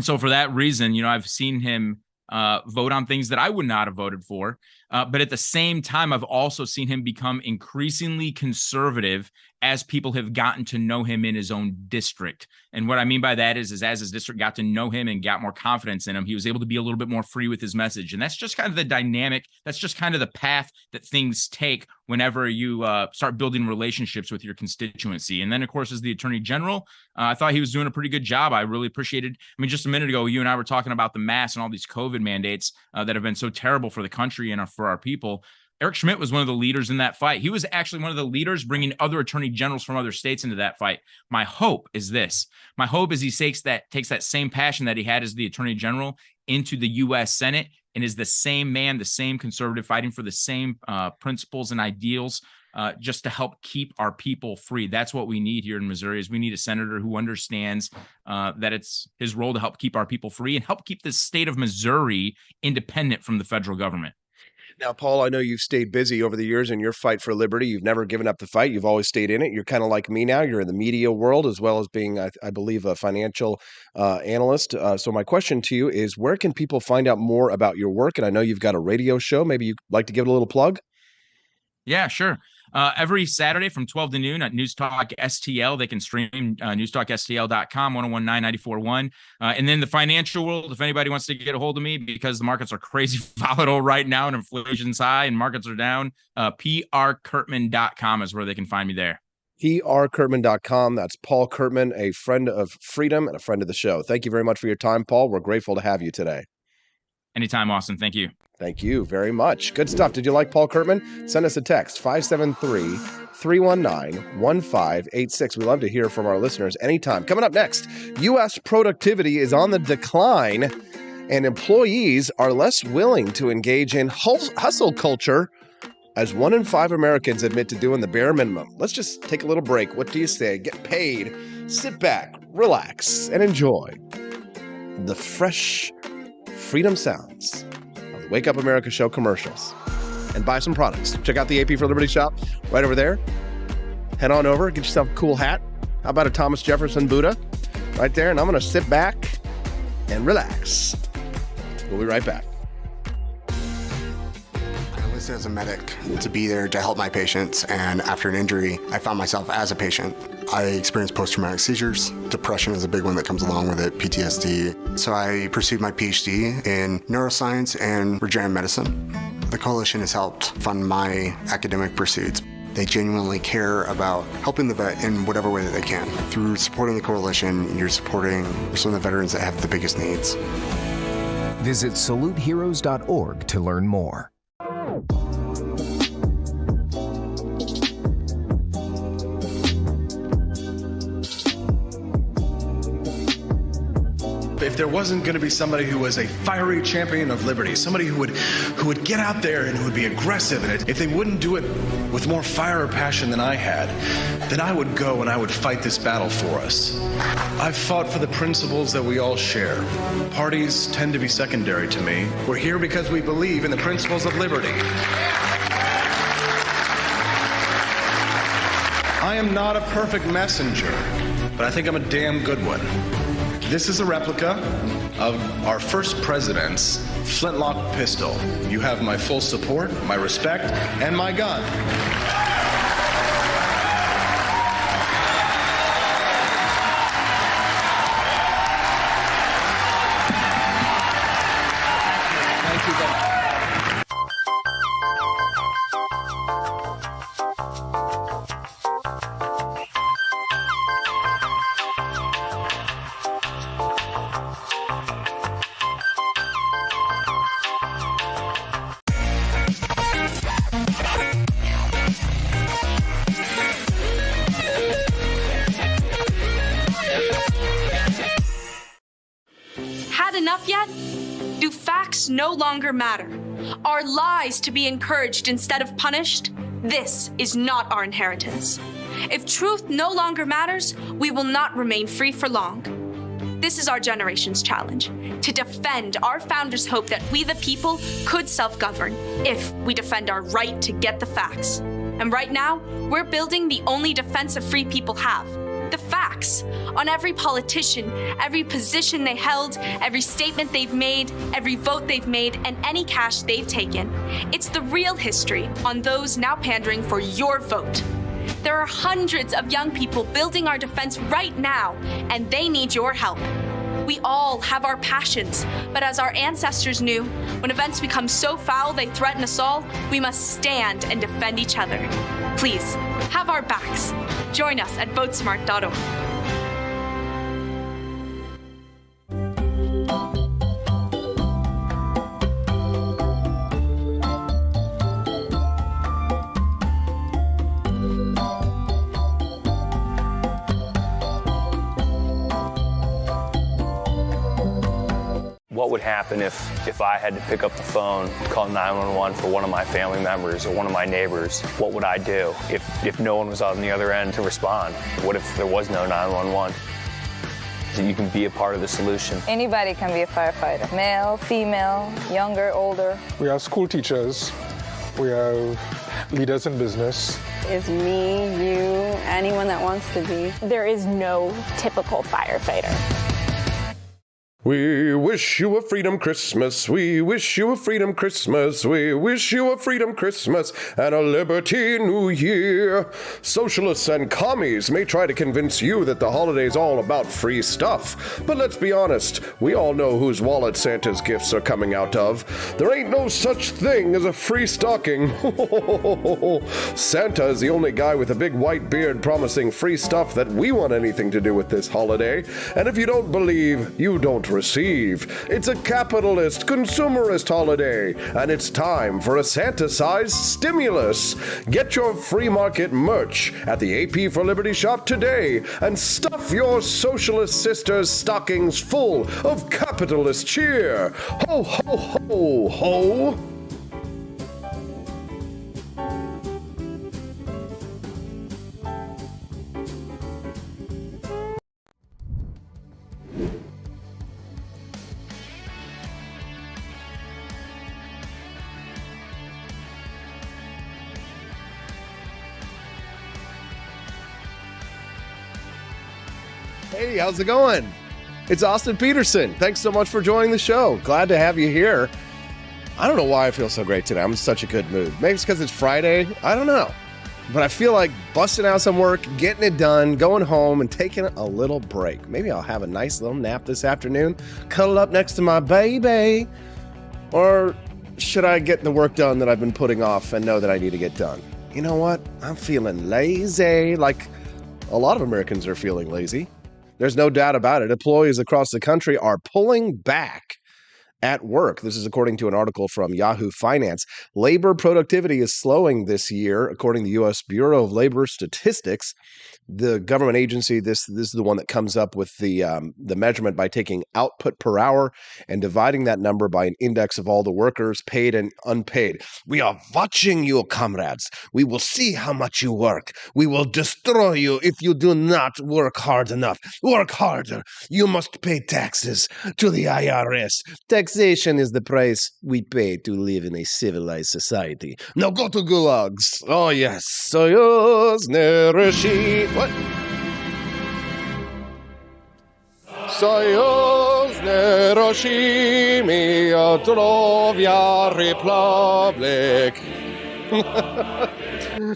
so for that reason, I've seen him vote on things that I would not have voted for. But at the same time, I've also seen him become increasingly conservative as people have gotten to know him in his own district. And what I mean by that is as his district got to know him and got more confidence in him, he was able to be a little bit more free with his message. And that's just kind of the dynamic. That's just kind of the path that things take whenever you start building relationships with your constituency. And then, of course, as the Attorney General, I thought he was doing a pretty good job. I really appreciated. Just a minute ago, you and I were talking about the masks and all these COVID mandates that have been so terrible for the country and for our people. Eric Schmidt was one of the leaders in that fight. He was actually one of the leaders bringing other attorney generals from other states into that fight. My hope is this. My hope is he takes that same passion that he had as the attorney general into the U.S. Senate and is the same man, the same conservative, fighting for the same principles and ideals, just to help keep our people free. That's what we need here in Missouri. Is we need a senator who understands that it's his role to help keep our people free and help keep the state of Missouri independent from the federal government. Now, Paul, I know you've stayed busy over the years in your fight for liberty. You've never given up the fight. You've always stayed in it. You're kind of like me now. You're in the media world as well as being, I believe, a financial analyst. So my question to you is, where can people find out more about your work? And I know you've got a radio show. Maybe you'd like to give it a little plug? Yeah, sure. Every Saturday from 12 to noon at News Talk STL. They can stream newstalkstl.com, 1019-94.1. And then the financial world, if anybody wants to get a hold of me, because the markets are crazy volatile right now and inflation's high and markets are down, prcurtman.com is where they can find me there. prcurtman.com. That's Paul Curtman, a friend of freedom and a friend of the show. Thank you very much for your time, Paul. We're grateful to have you today. Anytime, Austin. Thank you. Thank you very much. Good stuff. Did you like Paul Curtman? Send us a text, 573-319-1586. We love to hear from our listeners anytime. Coming up next, U.S. productivity is on the decline, and employees are less willing to engage in hustle culture as 1 in 5 Americans admit to doing the bare minimum. Let's just take a little break. What do you say? Get paid, sit back, relax, and enjoy the fresh freedom sounds of the Wake Up America Show commercials, and buy some products. Check out the AP for Liberty shop right over there. Head on over, get yourself a cool hat. How about a Thomas Jefferson Buddha right there? And I'm going to sit back and relax. We'll be right back. I enlisted as a medic to be there to help my patients, and after an injury, I found myself as a patient. I experienced post-traumatic seizures. Depression is a big one that comes along with it, PTSD. So I pursued my PhD in neuroscience and regenerative medicine. The coalition has helped fund my academic pursuits. They genuinely care about helping the vet in whatever way that they can. Through supporting the coalition, you're supporting some of the veterans that have the biggest needs. Visit saluteheroes.org to learn more. If there wasn't going to be somebody who was a fiery champion of liberty, somebody who would get out there and who would be aggressive, and if they wouldn't do it with more fire or passion than I had, then I would go and I would fight this battle for us. I've fought for the principles that we all share. Parties tend to be secondary to me. We're here because we believe in the principles of liberty. I am not a perfect messenger, but I think I'm a damn good one. This is a replica of our first president's flintlock pistol. You have my full support, my respect, and my gun. enough yet? Do facts no longer matter? Are lies to be encouraged instead of punished? This is not our inheritance. If truth no longer matters, we will not remain free for long. This is our generation's challenge, to defend our founders' hope that we the people could self-govern if we defend our right to get the facts. And right now, we're building the only defense of free people have, the facts, on every politician, every position they held, every statement they've made, every vote they've made, and any cash they've taken. It's the real history on those now pandering for your vote. There are hundreds of young people building our defense right now, and they need your help. We all have our passions, but as our ancestors knew, when events become so foul they threaten us all, we must stand and defend each other. Please, have our backs. Join us at votesmart.org. What would happen if I had to pick up the phone, call 911 for one of my family members or one of my neighbors? What would I do if no one was on the other end to respond? What if there was no 911? You can be a part of the solution. Anybody can be a firefighter. Male, female, younger, older. We have school teachers. We have leaders in business. Is me, you, anyone that wants to be. There is no typical firefighter. We wish you a freedom Christmas. We wish you a freedom Christmas. We wish you a freedom Christmas and a liberty New Year. Socialists and commies may try to convince you that the holiday's all about free stuff. But let's be honest, we all know whose wallet Santa's gifts are coming out of. There ain't no such thing as a free stocking. Santa is the only guy with a big white beard promising free stuff that we want anything to do with this holiday. And if you don't believe, you don't receive. It's a capitalist, consumerist holiday, and it's time for a Santa-sized stimulus. Get your free market merch at the AP for Liberty shop today and stuff your socialist sisters' stockings full of capitalist cheer. Ho, ho, ho, ho! Hey, how's it going? It's Austin Peterson. Thanks so much for joining the show. Glad to have you here. I don't know why I feel so great today. I'm in such a good mood. Maybe it's because it's Friday. I don't know. But I feel like busting out some work, getting it done, going home, and taking a little break. Maybe I'll have a nice little nap this afternoon, cuddle up next to my baby. Or should I get the work done that I've been putting off and know that I need to get done? You know what? I'm feeling lazy, like a lot of Americans are feeling lazy. There's no doubt about it. Employees across the country are pulling back at work. This is according to an article from Yahoo Finance. Labor productivity is slowing this year, according to the U.S. Bureau of Labor Statistics. The government agency, this is the one that comes up with the measurement by taking output per hour and dividing that number by an index of all the workers, paid and unpaid. We are watching you, comrades. We will see how much you work. We will destroy you if you do not work hard enough. Work harder. You must pay taxes to the IRS. Taxation is the price we pay to live in a civilized society. Now go to gulags. Oh yes. Soyuz Nereshi. What? Soyuz Neroshimi Otrovia Republic.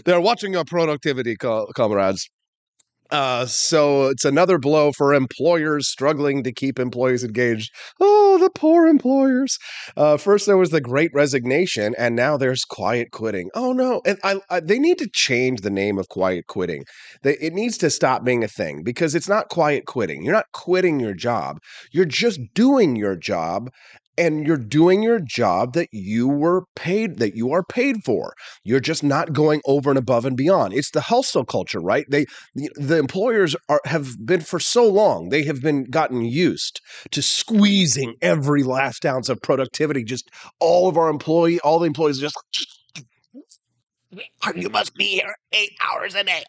They're watching your productivity, comrades. So it's another blow for employers struggling to keep employees engaged. Oh, the poor employers. First there was the Great Resignation, and now there's quiet quitting. Oh no, and they need to change the name of quiet quitting. It needs to stop being a thing, because it's not quiet quitting. You're not quitting your job. You're just doing your job and you're doing your job that you are paid for. You're just not going over and above and beyond. It's the hustle culture, right? The employers have been for so long, they have been gotten used to squeezing every last ounce of productivity. Just all the employees just, you must be here 8 hours a day.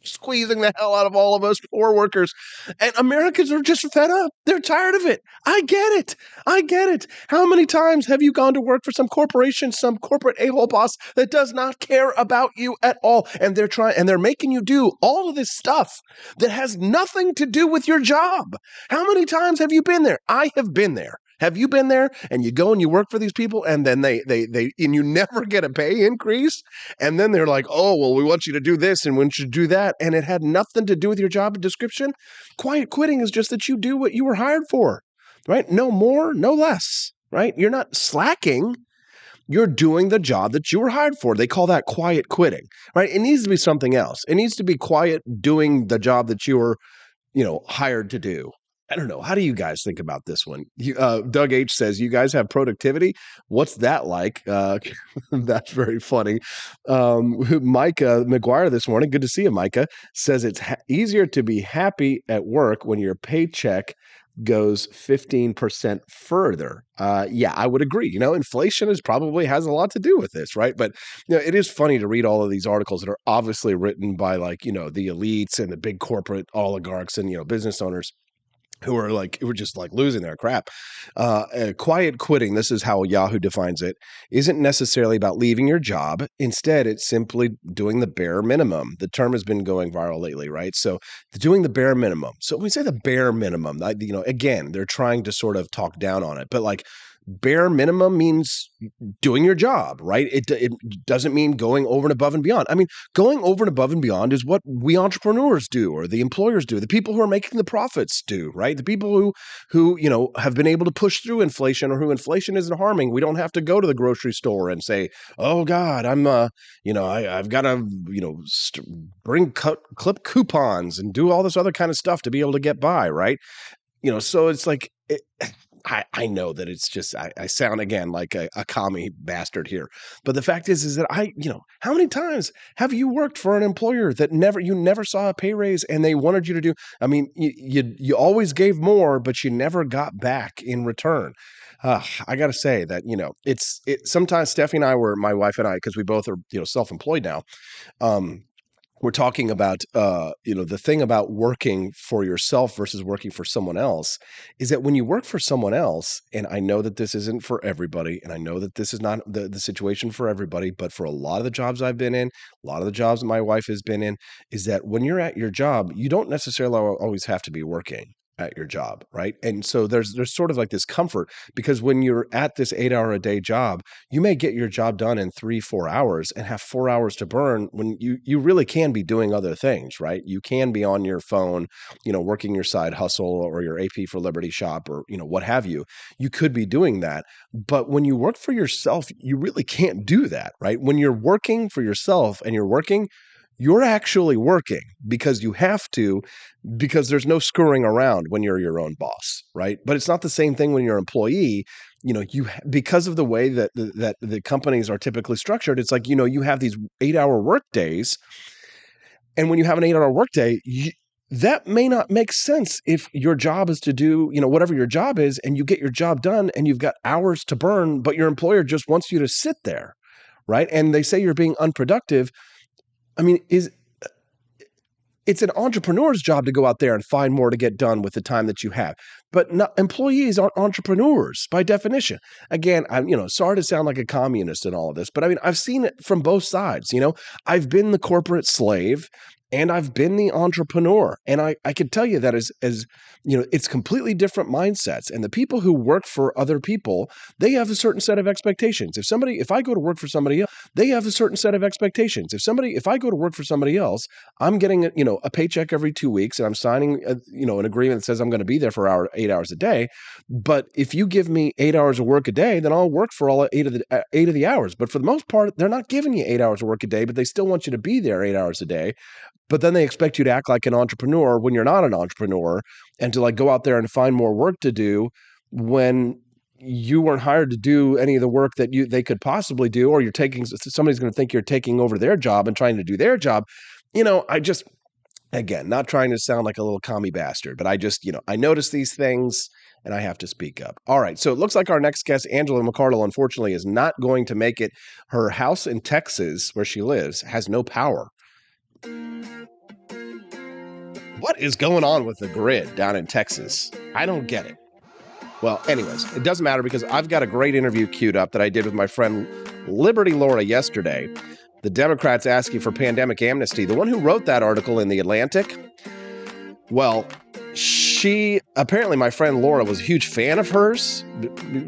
Squeezing the hell out of all of us poor workers. And Americans are just fed up. They're tired of it. I get it. How many times have you gone to work for some corporation, some corporate a-hole boss that does not care about you at all? And they're making you do all of this stuff that has nothing to do with your job. How many times have you been there? I have been there. Have you been there? And you go and you work for these people, and then they and you never get a pay increase. And then they're like, oh, well, we want you to do this and we want you to do that. And it had nothing to do with your job description. Quiet quitting is just that you do what you were hired for, right? No more, no less, right? You're not slacking. You're doing the job that you were hired for. They call that quiet quitting, right? It needs to be something else. It needs to be quiet doing the job that you were, hired to do. I don't know. How do you guys think about this one? Doug H says, you guys have productivity. What's that like? That's very funny. Micah McGuire this morning, good to see you, Micah, says it's easier to be happy at work when your paycheck goes 15% further. Yeah, I would agree. Inflation probably has a lot to do with this, right? But it is funny to read all of these articles that are obviously written by the elites and the big corporate oligarchs and business owners who are just losing their crap. Quiet quitting, this is how Yahoo defines it, isn't necessarily about leaving your job. Instead, it's simply doing the bare minimum. The term has been going viral lately, right? So doing the bare minimum. So when we say the bare minimum, again, they're trying to sort of talk down on it, but bare minimum means doing your job, right? It doesn't mean going over and above and beyond. I mean, going over and above and beyond is what we entrepreneurs do, or the employers do, the people who are making the profits do, right? The people who have been able to push through inflation, or who inflation isn't harming. We don't have to go to the grocery store and say, oh God, I'm I've got to clip coupons and do all this other kind of stuff to be able to get by, right? So it's I know that it's just, I sound again like a commie bastard here, but the fact is that how many times have you worked for an employer that you never saw a pay raise and they wanted you to do, you always gave more, but you never got back in return. I got to say that, sometimes Steffi and my wife and I, because we both are, self-employed now, we're talking about, the thing about working for yourself versus working for someone else is that when you work for someone else, and I know that this isn't for everybody, and I know that this is not the situation for everybody, but for a lot of the jobs I've been in, a lot of the jobs my wife has been in, is that when you're at your job, you don't necessarily always have to be working at your job, right? And so there's sort of this comfort, because when you're at this 8-hour-a-day job, you may get your job done in 3-4 hours and have 4 hours to burn when you really can be doing other things, right? You can be on your phone, working your side hustle or your AP for Liberty shop, or what have you. You could be doing that, but when you work for yourself, you really can't do that, right? When you're working for yourself and you're actually working because you have to, because there's no screwing around when you're your own boss, right? But it's not the same thing when you're an employee. Because of the way that the companies are typically structured, it's you have these 8-hour work days. And when you have an 8-hour work day, that may not make sense if your job is to do, whatever your job is, and you get your job done and you've got hours to burn, but your employer just wants you to sit there, right? And they say you're being unproductive. I mean, it's an entrepreneur's job to go out there and find more to get done with the time that you have. But employees aren't entrepreneurs by definition. Again, I'm sorry to sound like a communist in all of this, but I mean, I've seen it from both sides. I've been the corporate slave and I've been the entrepreneur. And I can tell you that as it's completely different mindsets. And the people who work for other people, they have a certain set of expectations. If I go to work for somebody else, they have a certain set of expectations. If I go to work for somebody else, I'm getting a paycheck every 2 weeks, and I'm signing an agreement that says I'm going to be there for 8 hours a day. But if you give me 8 hours of work a day, then I'll work for all 8 of the hours. But for the most part, they're not giving you 8 hours of work a day, but they still want you to be there 8 hours a day. But then they expect you to act like an entrepreneur when you're not an entrepreneur, and to go out there and find more work to do when you weren't hired to do any of the work that they could possibly do, or somebody's going to think you're taking over their job and trying to do their job. Again, not trying to sound like a little commie bastard, but I notice these things and I have to speak up. All right. So it looks like our next guest, Angela McCardle, unfortunately is not going to make it. Her house in Texas, where she lives, has no power. What is going on with the grid down in Texas? I don't get it. Well, anyways, it doesn't matter because I've got a great interview queued up that I did with my friend Liberty Laura yesterday. The Democrats asking for pandemic amnesty. The one who wrote that article in The Atlantic. Well, apparently my friend Laura was a huge fan of hers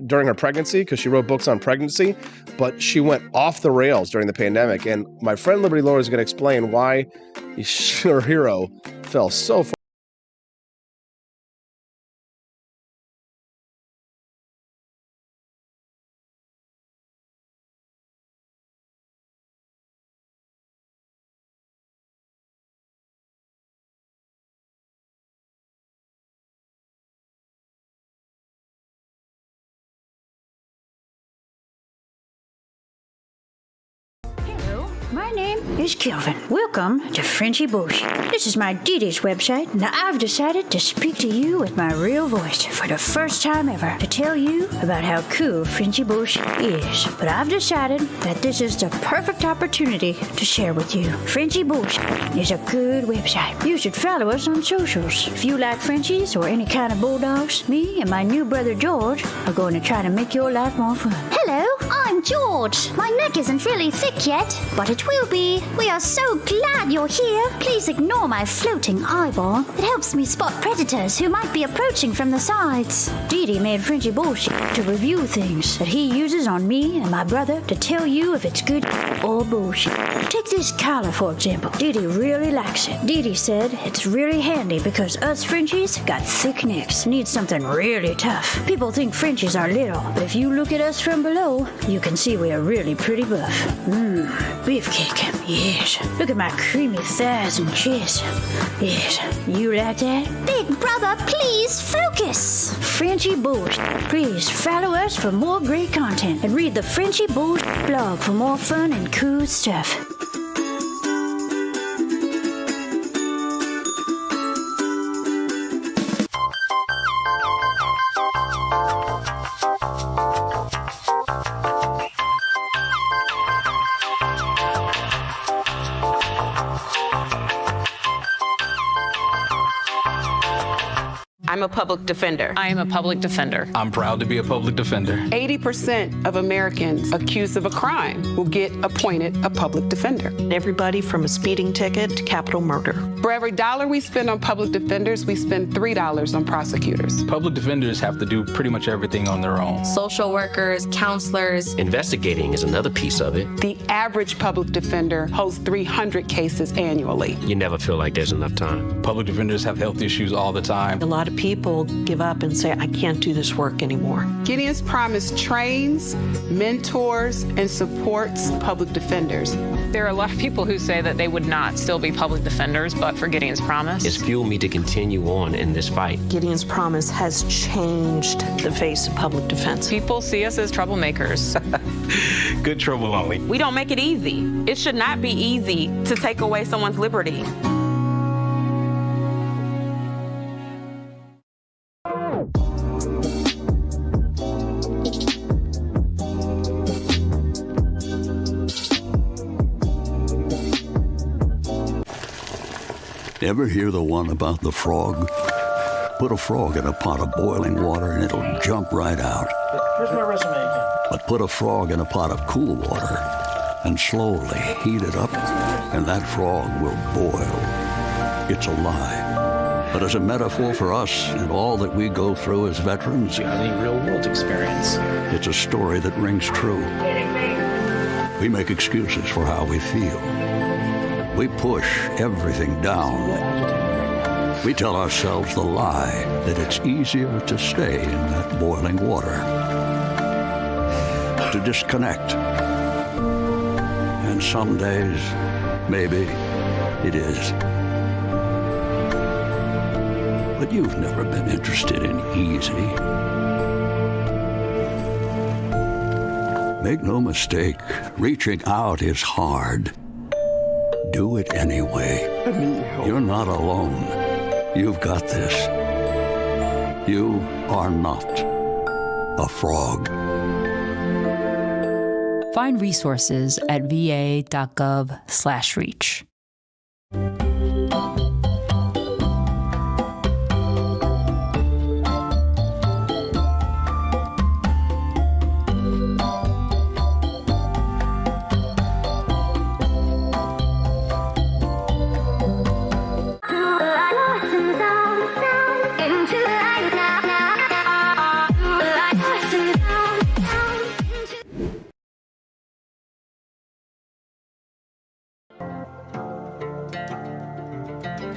during her pregnancy because she wrote books on pregnancy, but she went off the rails during the pandemic. And my friend Liberty Laura is going to explain why her hero fell so far. My name is Kelvin. Welcome to Frenchy Bush. This is my Didi's website. Now I've decided to speak to you with my real voice for the first time ever to tell you about how cool Frenchy Bush is. But I've decided that this is the perfect opportunity to share with you. Frenchy Bush is a good website. You should follow us on socials. If you like Frenchies or any kind of bulldogs, me and my new brother George are going to try to make your life more fun. Hello, I'm George. My neck isn't really thick yet, but it will be. We are so glad you're here. Please ignore my floating eyeball. It helps me spot predators who might be approaching from the sides. Didi made Frenchy Bush to review things that he uses on me and my brother to tell you if it's good or bullshit. Take this collar, for example. Didi really likes it. Didi said it's really handy because us Frenchies got thick necks. Need something really tough. People think Frenchies are little, but if you look at us from below, you can see we are really pretty buff. Beefcake. Yes. Look at my creamy thighs and chest. Yes. You like that? Big brother, please focus. Frenchy Bush. Please follow us for more great content and read the Frenchy Bush blog for more fun and cool stuff. I'm a public defender. I am a public defender. I'm proud to be a public defender. 80% of Americans accused of a crime will get appointed a public defender. Everybody from a speeding ticket to capital murder. For every dollar we spend on public defenders, we spend $3 on prosecutors. Public defenders have to do pretty much everything on their own. Social workers, counselors. Investigating is another piece of it. The average public defender holds 300 cases annually. You never feel like there's enough time. Public defenders have health issues all the time. A lot of people give up and say, I can't do this work anymore. Gideon's Promise trains, mentors, and supports public defenders. There are a lot of people who say that they would not still be public defenders, but for Gideon's Promise. It's fueled me to continue on in this fight. Gideon's Promise has changed the face of public defense. People see us as troublemakers. Good trouble only. We don't make it easy. It should not be easy to take away someone's liberty. Ever hear the one about the frog? Put a frog in a pot of boiling water and it'll jump right out. Here's my resume again. But put a frog in a pot of cool water and slowly heat it up, and that frog will boil. It's a lie. But as a metaphor for us and all that we go through as veterans, any real-world experience, it's a story that rings true. We make excuses for how we feel. We push everything down. We tell ourselves the lie that it's easier to stay in that boiling water, to disconnect. And some days, maybe it is. But you've never been interested in easy. Make no mistake, reaching out is hard. Do it anyway. You're not alone. You've got this. You are not a frog. Find resources at va.gov/reach.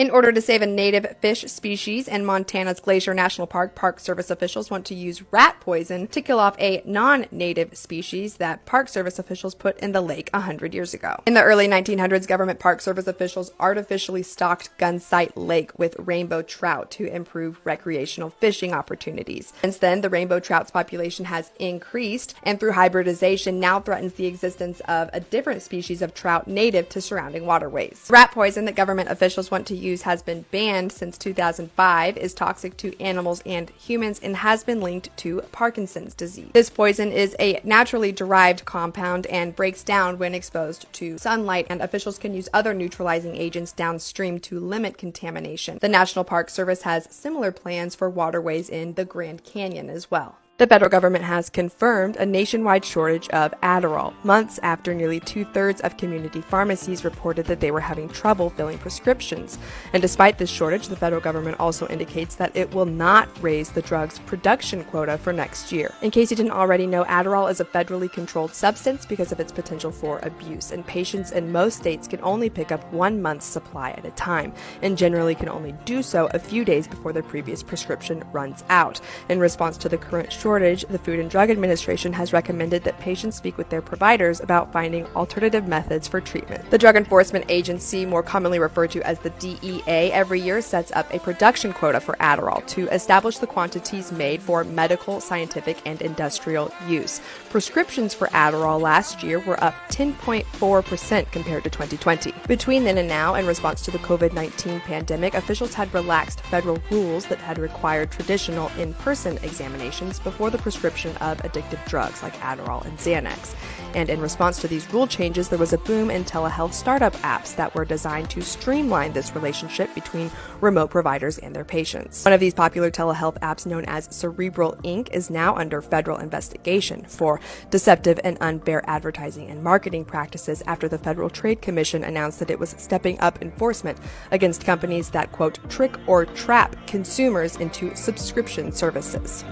In order to save a native fish species in Montana's Glacier National Park, Park Service officials want to use rat poison to kill off a non-native species that Park Service officials put in the lake 100 years ago. In the early 1900s, government Park Service officials artificially stocked Gunsight Lake with rainbow trout to improve recreational fishing opportunities. Since then, the rainbow trout's population has increased, and through hybridization now threatens the existence of a different species of trout native to surrounding waterways. Rat poison that government officials want to use has been banned since 2005, is toxic to animals and humans, and has been linked to Parkinson's disease. This poison is a naturally derived compound and breaks down when exposed to sunlight, and officials can use other neutralizing agents downstream to limit contamination. The National Park Service has similar plans for waterways in the Grand Canyon as well. The federal government has confirmed a nationwide shortage of Adderall, months after nearly 2/3 of community pharmacies reported that they were having trouble filling prescriptions. And despite this shortage, the federal government also indicates that it will not raise the drug's production quota for next year. In case you didn't already know, Adderall is a federally controlled substance because of its potential for abuse, and patients in most states can only pick up 1 month's supply at a time, and generally can only do so a few days before their previous prescription runs out. In response to the current shortage, the Food and Drug Administration has recommended that patients speak with their providers about finding alternative methods for treatment. The Drug Enforcement Agency, more commonly referred to as the DEA, every year sets up a production quota for Adderall to establish the quantities made for medical, scientific, and industrial use. Prescriptions for Adderall last year were up 10.4% compared to 2020. Between then and now, in response to the COVID-19 pandemic, officials had relaxed federal rules that had required traditional in-person examinations before the prescription of addictive drugs like Adderall and Xanax. And in response to these rule changes, there was a boom in telehealth startup apps that were designed to streamline this relationship between remote providers and their patients. One of these popular telehealth apps, known as Cerebral Inc., is now under federal investigation for deceptive and unfair advertising and marketing practices after the Federal Trade Commission announced that it was stepping up enforcement against companies that, quote, trick or trap consumers into subscription services.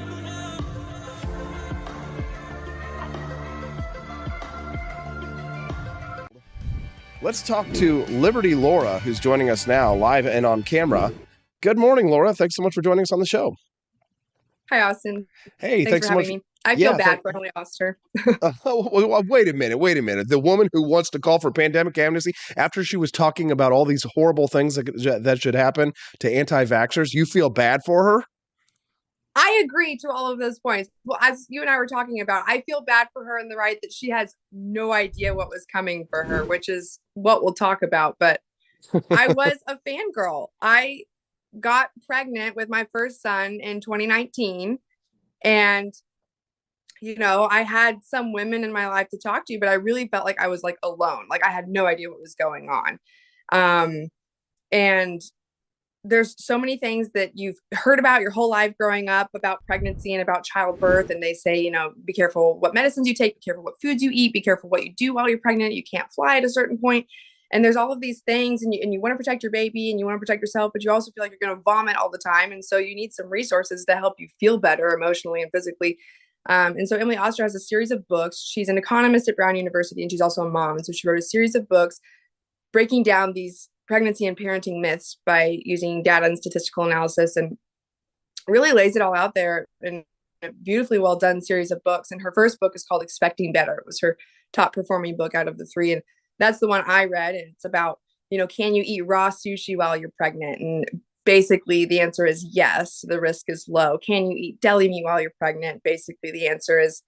Let's talk to Liberty Laura, who's joining us now live and on camera. Good morning, Laura. Thanks so much for joining us on the show. Hi, Austin. Hey, thanks for so having much. me. I feel bad for only lost her. Wait a minute. The woman who wants to call for pandemic amnesty after she was talking about all these horrible things that should happen to anti-vaxxers, you feel bad for her? I agree to all of those points. Well, as you and I were talking about, I feel bad for her in the right that she has no idea what was coming for her, which is what we'll talk about. But I was a fangirl. I got pregnant with my first son in 2019. And, you know, I had some women in my life to talk to, but I really felt like I was like alone. Like I had no idea what was going on. And there's so many things that you've heard about your whole life growing up about pregnancy and about childbirth. And they say, you know, be careful what medicines you take, be careful what foods you eat, be careful what you do while you're pregnant. You can't fly at a certain point. And there's all of these things, and you want to protect your baby and you want to protect yourself, but you also feel like you're going to vomit all the time. And so you need some resources to help you feel better emotionally and physically. And so Emily Oster has a series of books. She's an economist at Brown University, and she's also a mom. And so she wrote a series of books breaking down these pregnancy and parenting myths by using data and statistical analysis, and really lays it all out there in a beautifully well done series of books. And her first book is called Expecting Better. It was her top performing book out of the three. And that's the one I read. And it's about, you know, can you eat raw sushi while you're pregnant? And basically the answer is yes, the risk is low. Can you eat deli meat while you're pregnant? Basically the answer is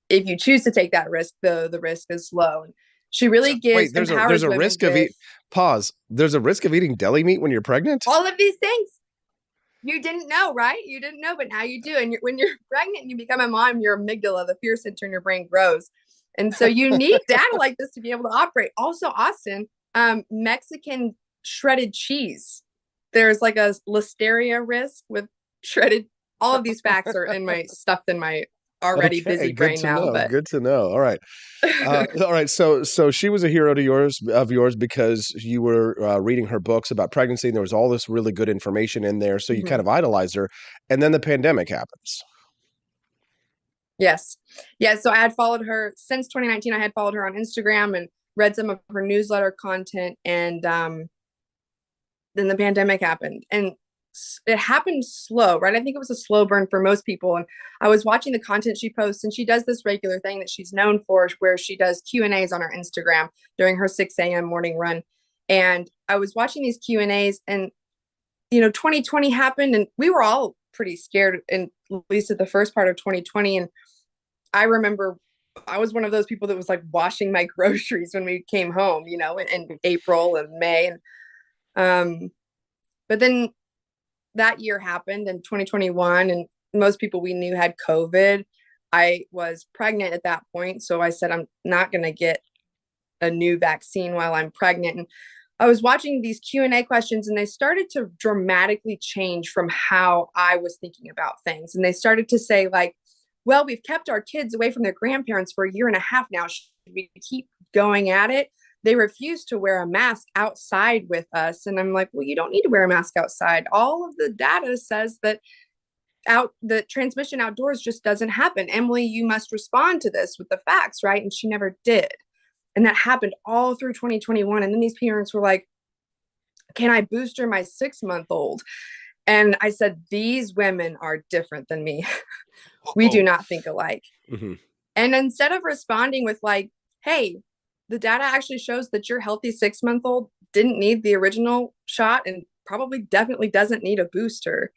if you choose to take that risk, the risk is low. And she really gives there's a risk of pause. There's a risk of eating deli meat when you're pregnant? All of these things. You didn't know, right? You didn't know, but now you do. And when you're pregnant and you become a mom, your amygdala, the fear center in your brain, grows. And so you need data like this to be able to operate. Also, Austin, Mexican shredded cheese. There's like a listeria risk with shredded. All of these facts are stuffed in my already busy brain now. But good to know. All right. All right. So she was a hero of yours because you were reading her books about pregnancy, and there was all this really good information in there. So you kind of idolized her, and then the pandemic happens. Yes. Yeah. So I had followed her since 2019. I had followed her on Instagram and read some of her newsletter content, and then the pandemic happened, and it happened slow, right? I think it was a slow burn for most people. And I was watching the content she posts, and she does this regular thing that she's known for, where she does Q&As on her Instagram during her 6 a.m. morning run. And I was watching these Q&As, and 2020 happened, and we were all pretty scared, and at least at the first part of 2020. And I remember I was one of those people that was like washing my groceries when we came home, in April and May. And but then that year happened in 2021, and most people we knew had COVID. I was pregnant at that point, so I said, I'm not going to get a new vaccine while I'm pregnant. And I was watching these Q&A questions, and they started to dramatically change from how I was thinking about things. And they started to say, like, well, we've kept our kids away from their grandparents for 1.5 years now. Should we keep going at it? They refuse to wear a mask outside with us. And I'm like, well, you don't need to wear a mask outside. All of the data says that the transmission outdoors just doesn't happen. Emily, you must respond to this with the facts, right? And she never did. And that happened all through 2021. And then these parents were like, can I booster my 6-month-old? And I said, these women are different than me. We do not think alike. Mm-hmm. And instead of responding with like, hey, the data actually shows that your healthy 6-month-old didn't need the original shot and probably definitely doesn't need a booster.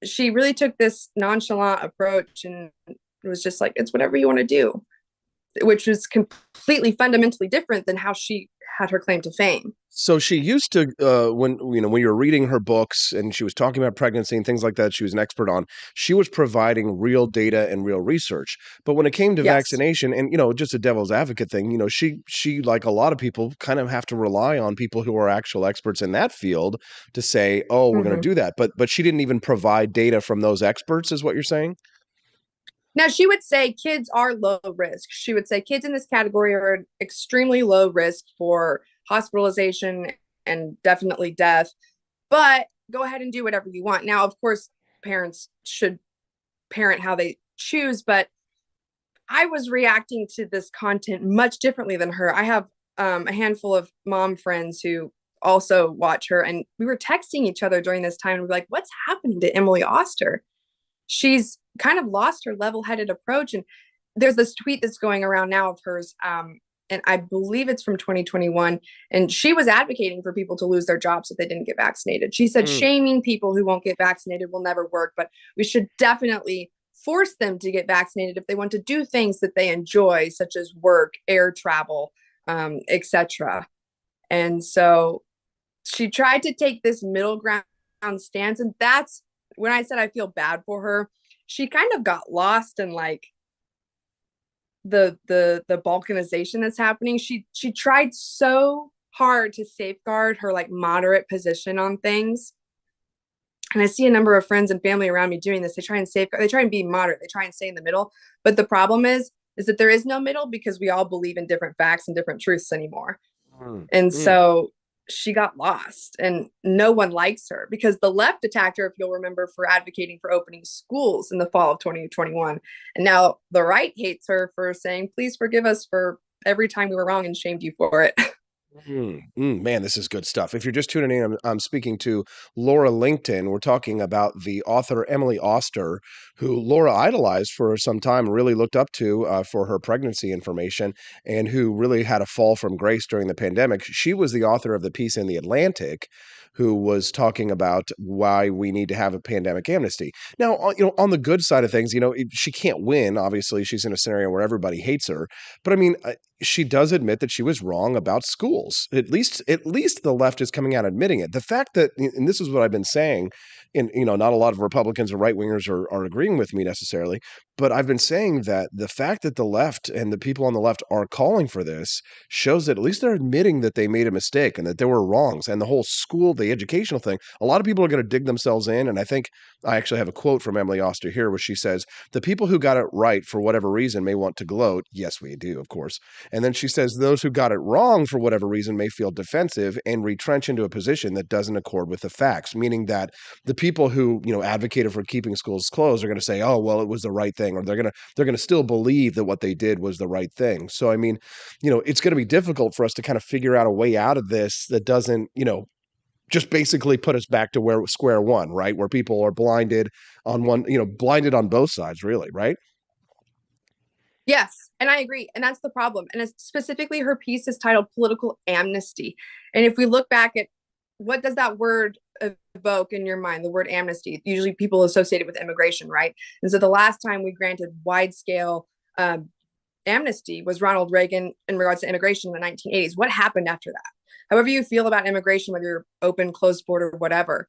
She really took this nonchalant approach, and it was just like, it's whatever you want to do, which was completely fundamentally different than how she had her claim to fame. So she used to, when you were reading her books and she was talking about pregnancy and things like that, she was an expert on, she was providing real data and real research. But when it came to vaccination and, just a devil's advocate thing, she, like a lot of people, kind of have to rely on people who are actual experts in that field to say, oh, we're going to do that. But she didn't even provide data from those experts, is what you're saying? Now, she would say kids are low risk. She would say kids in this category are extremely low risk for hospitalization and definitely death, but go ahead and do whatever you want. Now, of course, parents should parent how they choose, but I was reacting to this content much differently than her. I have a handful of mom friends who also watch her, and we were texting each other during this time, and we're like, what's happening to Emily Oster? She's kind of lost her level-headed approach. And there's this tweet that's going around now of hers, and I believe it's from 2021. And she was advocating for people to lose their jobs if they didn't get vaccinated. She said shaming people who won't get vaccinated will never work, but we should definitely force them to get vaccinated if they want to do things that they enjoy, such as work, air travel, etc. And so she tried to take this middle ground stance. And that's when I said I feel bad for her. She kind of got lost in like the balkanization that's happening. She tried so hard to safeguard her like moderate position on things. And I see a number of friends and family around me doing this. They try and safeguard, they try and be moderate, they try and stay in the middle. But the problem is that there is no middle, because we all believe in different facts and different truths anymore. And so she got lost, and no one likes her because the left attacked her, if you'll remember, for advocating for opening schools in the fall of 2021. And now the right hates her for saying, please forgive us for every time we were wrong and shamed you for it. Man, this is good stuff. If you're just tuning in, I'm speaking to Laura Linkton. We're talking about the author Emily Oster, who Laura idolized for some time, really looked up to for her pregnancy information, and who really had a fall from grace during the pandemic. She was the author of the piece in The Atlantic, who was talking about why we need to have a pandemic amnesty. Now, on the good side of things, she can't win. Obviously, she's in a scenario where everybody hates her. But I mean, she does admit that she was wrong about schools. At least the left is coming out admitting it. The fact that, and this is what I've been saying, and not a lot of Republicans or right wingers are agreeing with me necessarily, but I've been saying that the fact that the left and the people on the left are calling for this shows that at least they're admitting that they made a mistake and that there were wrongs. And the whole school, the educational thing, a lot of people are going to dig themselves in. And I think I actually have a quote from Emily Oster here, where she says, "The people who got it right for whatever reason may want to gloat." Yes, we do, of course. And then she says, "Those who got it wrong for whatever reason may feel defensive and retrench into a position that doesn't accord with the facts," meaning that the people who, advocated for keeping schools closed are going to say, "Oh, well, it was the right thing," or they're going to still believe that what they did was the right thing. So, I mean, it's going to be difficult for us to kind of figure out a way out of this that doesn't, just basically put us back to square one, right? Where people are blinded on blinded on both sides, really, right? Yes, and I agree. And that's the problem. And specifically, her piece is titled Political Amnesty. And if we look back at what does that word evoke in your mind, the word amnesty, usually people associate it with immigration, right? And so the last time we granted wide-scale amnesty was Ronald Reagan in regards to immigration in the 1980s. What happened after that? However you feel about immigration, whether you're open, closed border, whatever,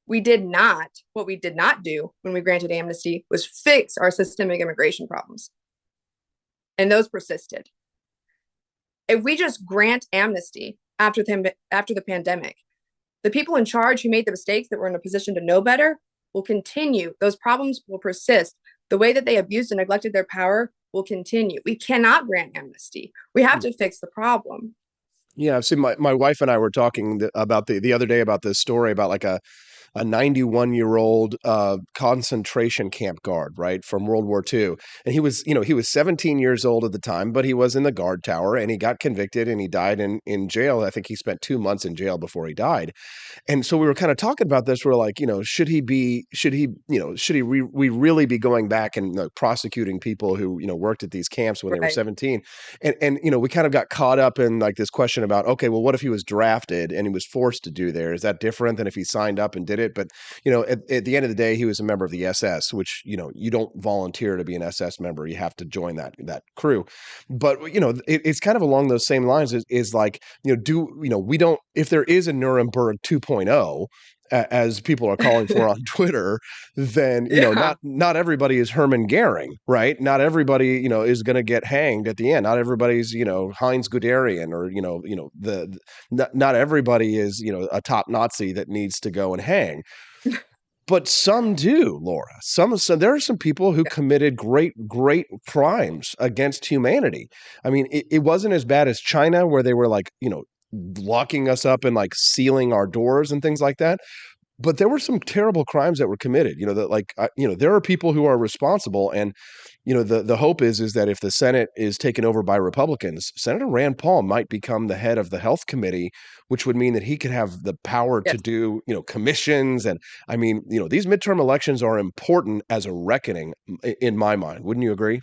what we did not do when we granted amnesty was fix our systemic immigration problems. And those persisted. If we just grant amnesty after the pandemic, the people in charge who made the mistakes that were in a position to know better will continue. Those problems will persist. The way that they abused and neglected their power will continue. We cannot grant amnesty. We have to fix the problem. Yeah, I've seen my wife and I were talking about the other day about this story about like a 91-year-old concentration camp guard, right, from World War II. And he was 17 years old at the time, but he was in the guard tower, and he got convicted and he died in jail. I think he spent 2 months in jail before he died. And so we were kind of talking about this. We're like, should we really be going back and prosecuting people who, worked at these camps when they were 17? And we kind of got caught up in like this question about, okay, well, what if he was drafted and he was forced to do there? Is that different than if he signed up and did it? But, at the end of the day, he was a member of the SS, which, you don't volunteer to be an SS member. You have to join that crew. But, it's kind of along those same lines is like, we don't, if there is a Nuremberg 2.0, as people are calling for on Twitter, then not everybody is Hermann Goering, right? Not everybody is going to get hanged at the end. Not everybody's Heinz Guderian, or not everybody is a top Nazi that needs to go and hang. But some do, Laura. So there are some people who committed great crimes against humanity. I mean, it wasn't as bad as China, where they were like locking us up and like sealing our doors and things like that. But there were some terrible crimes that were committed, there are people who are responsible. And, the hope is that if the Senate is taken over by Republicans, Senator Rand Paul might become the head of the health committee, which would mean that he could have the power to do, commissions. And I mean, these midterm elections are important as a reckoning in my mind. Wouldn't you agree?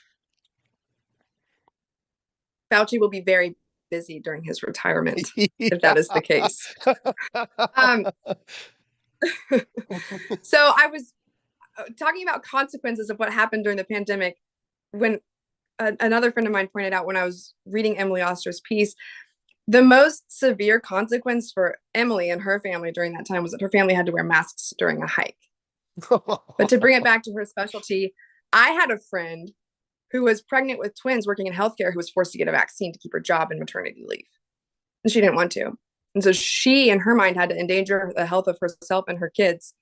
Fauci will be very busy during his retirement, if that is the case. So I was talking about consequences of what happened during the pandemic when another friend of mine pointed out when I was reading Emily Oster's piece, the most severe consequence for Emily and her family during that time was that her family had to wear masks during a hike. But to bring it back to her specialty, I had a friend who was pregnant with twins working in healthcare who was forced to get a vaccine to keep her job and maternity leave. And she didn't want to. And so she, in her mind, had to endanger the health of herself and her kids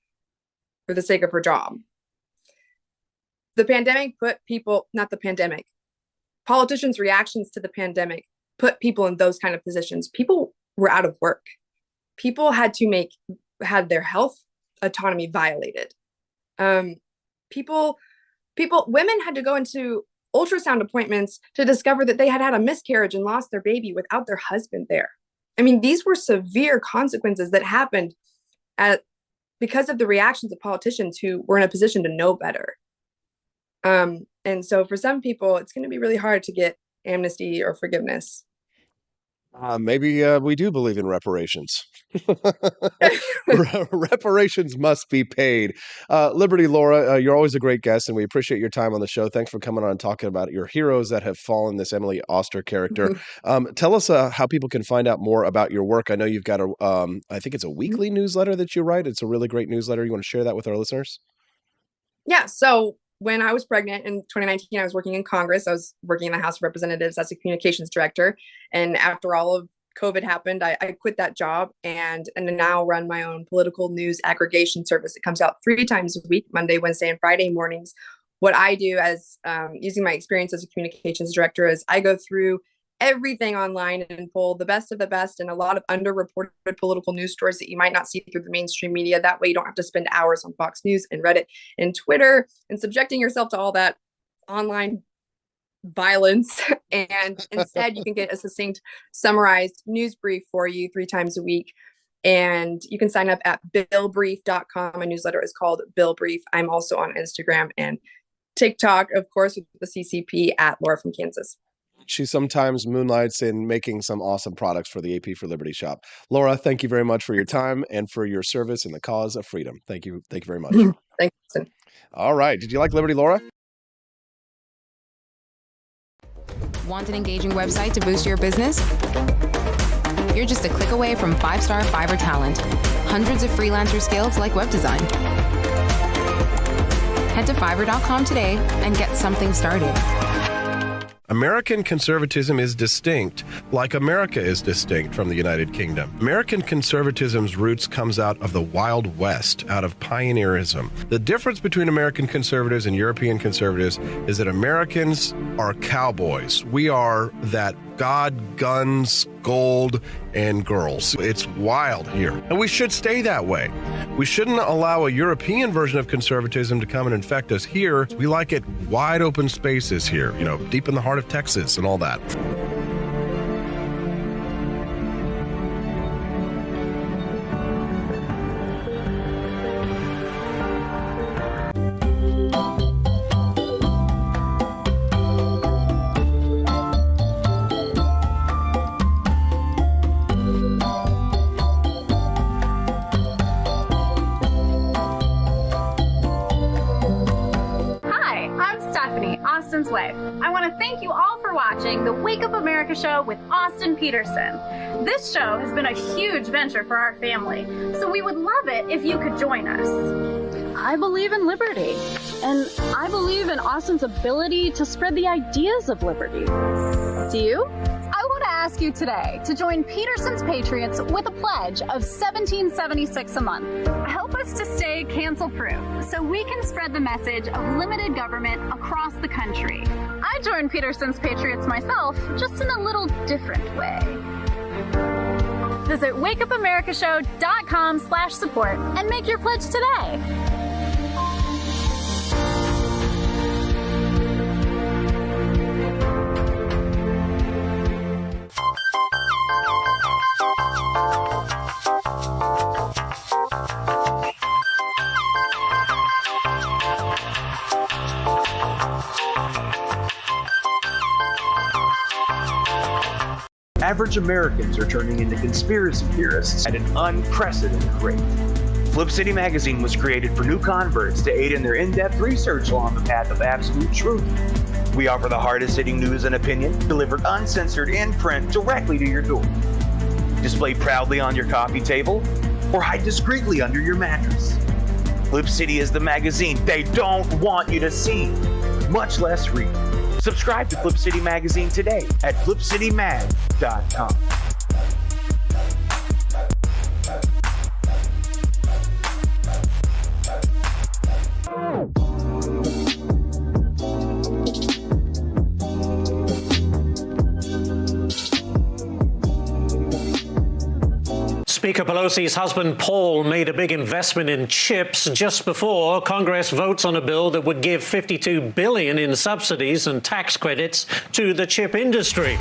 for the sake of her job. The pandemic politicians' reactions to the pandemic put people in those kind of positions. People were out of work. People had their health autonomy violated. Women had to go into ultrasound appointments to discover that they had a miscarriage and lost their baby without their husband there. I mean, these were severe consequences that happened because of the reactions of politicians who were in a position to know better. And so for some people, it's going to be really hard to get amnesty or forgiveness. Maybe we do believe in reparations. Reparations must be paid. Liberty Laura, you're always a great guest, and we appreciate your time on the show. Thanks for coming on and talking about your heroes that have fallen, this Emily Oster character. Tell us how people can find out more about your work. I know you've got I think it's a weekly newsletter that you write. It's a really great newsletter. You want to share that with our listeners? Yeah. So when I was pregnant in 2019, I was working in Congress. I was working in the House of Representatives as a communications director. And after all of COVID happened, I quit that job and now run my own political news aggregation service. It comes out 3 times a week, Monday, Wednesday, and Friday mornings. What I do as using my experience as a communications director is I go through everything online and pull the best of the best and a lot of underreported political news stories that you might not see through the mainstream media. That way you don't have to spend hours on Fox News and Reddit and Twitter and subjecting yourself to all that online violence. And instead you can get a succinct, summarized news brief for you 3 times a week. And you can sign up at billbrief.com. My newsletter is called Bill Brief. I'm also on Instagram and TikTok, of course, with the CCP at Laura from Kansas. She sometimes moonlights in making some awesome products for the AP for Liberty shop. Laura, thank you very much for your time and for your service in the cause of freedom. Thank you. Thank you very much. Thanks. All right. Did you like Liberty, Laura? Want an engaging website to boost your business? You're just a click away from 5-star Fiverr talent. Hundreds of freelancer skills like web design. Head to Fiverr.com today and get something started. American conservatism is distinct, like America is distinct from the United Kingdom. American conservatism's roots comes out of the Wild West, out of pioneerism. The difference between American conservatives and European conservatives is that Americans are cowboys. We are that God, guns, gold, and girls. It's wild here. And we should stay that way. We shouldn't allow a European version of conservatism to come and infect us here. We like it wide open spaces here, deep in the heart of Texas and all that. Wife. I want to thank you all for watching the Wake Up America show with Austin Peterson. This show has been a huge venture for our family, so we would love it if you could join us. I believe in liberty, and I believe in Austin's ability to spread the ideas of liberty. Do you? I want to ask you today to join Peterson's Patriots with a pledge of $17.76 a month. Help us to stay cancel-proof so we can spread the message of limited government across the country. I joined Peterson's Patriots myself, just in a little different way. Visit wakeupAmericaShow.com/support and make your pledge today. Average Americans are turning into conspiracy theorists at an unprecedented rate. Flip City Magazine was created for new converts to aid in their in-depth research along the path of absolute truth. We offer the hardest-hitting news and opinion, delivered uncensored in print directly to your door. Display proudly on your coffee table, or hide discreetly under your mattress. Flip City is the magazine they don't want you to see, much less read. Subscribe to Flip City Magazine today at flipcitymag.com. Speaker Pelosi's husband, Paul, made a big investment in chips just before Congress votes on a bill that would give $52 billion in subsidies and tax credits to the chip industry.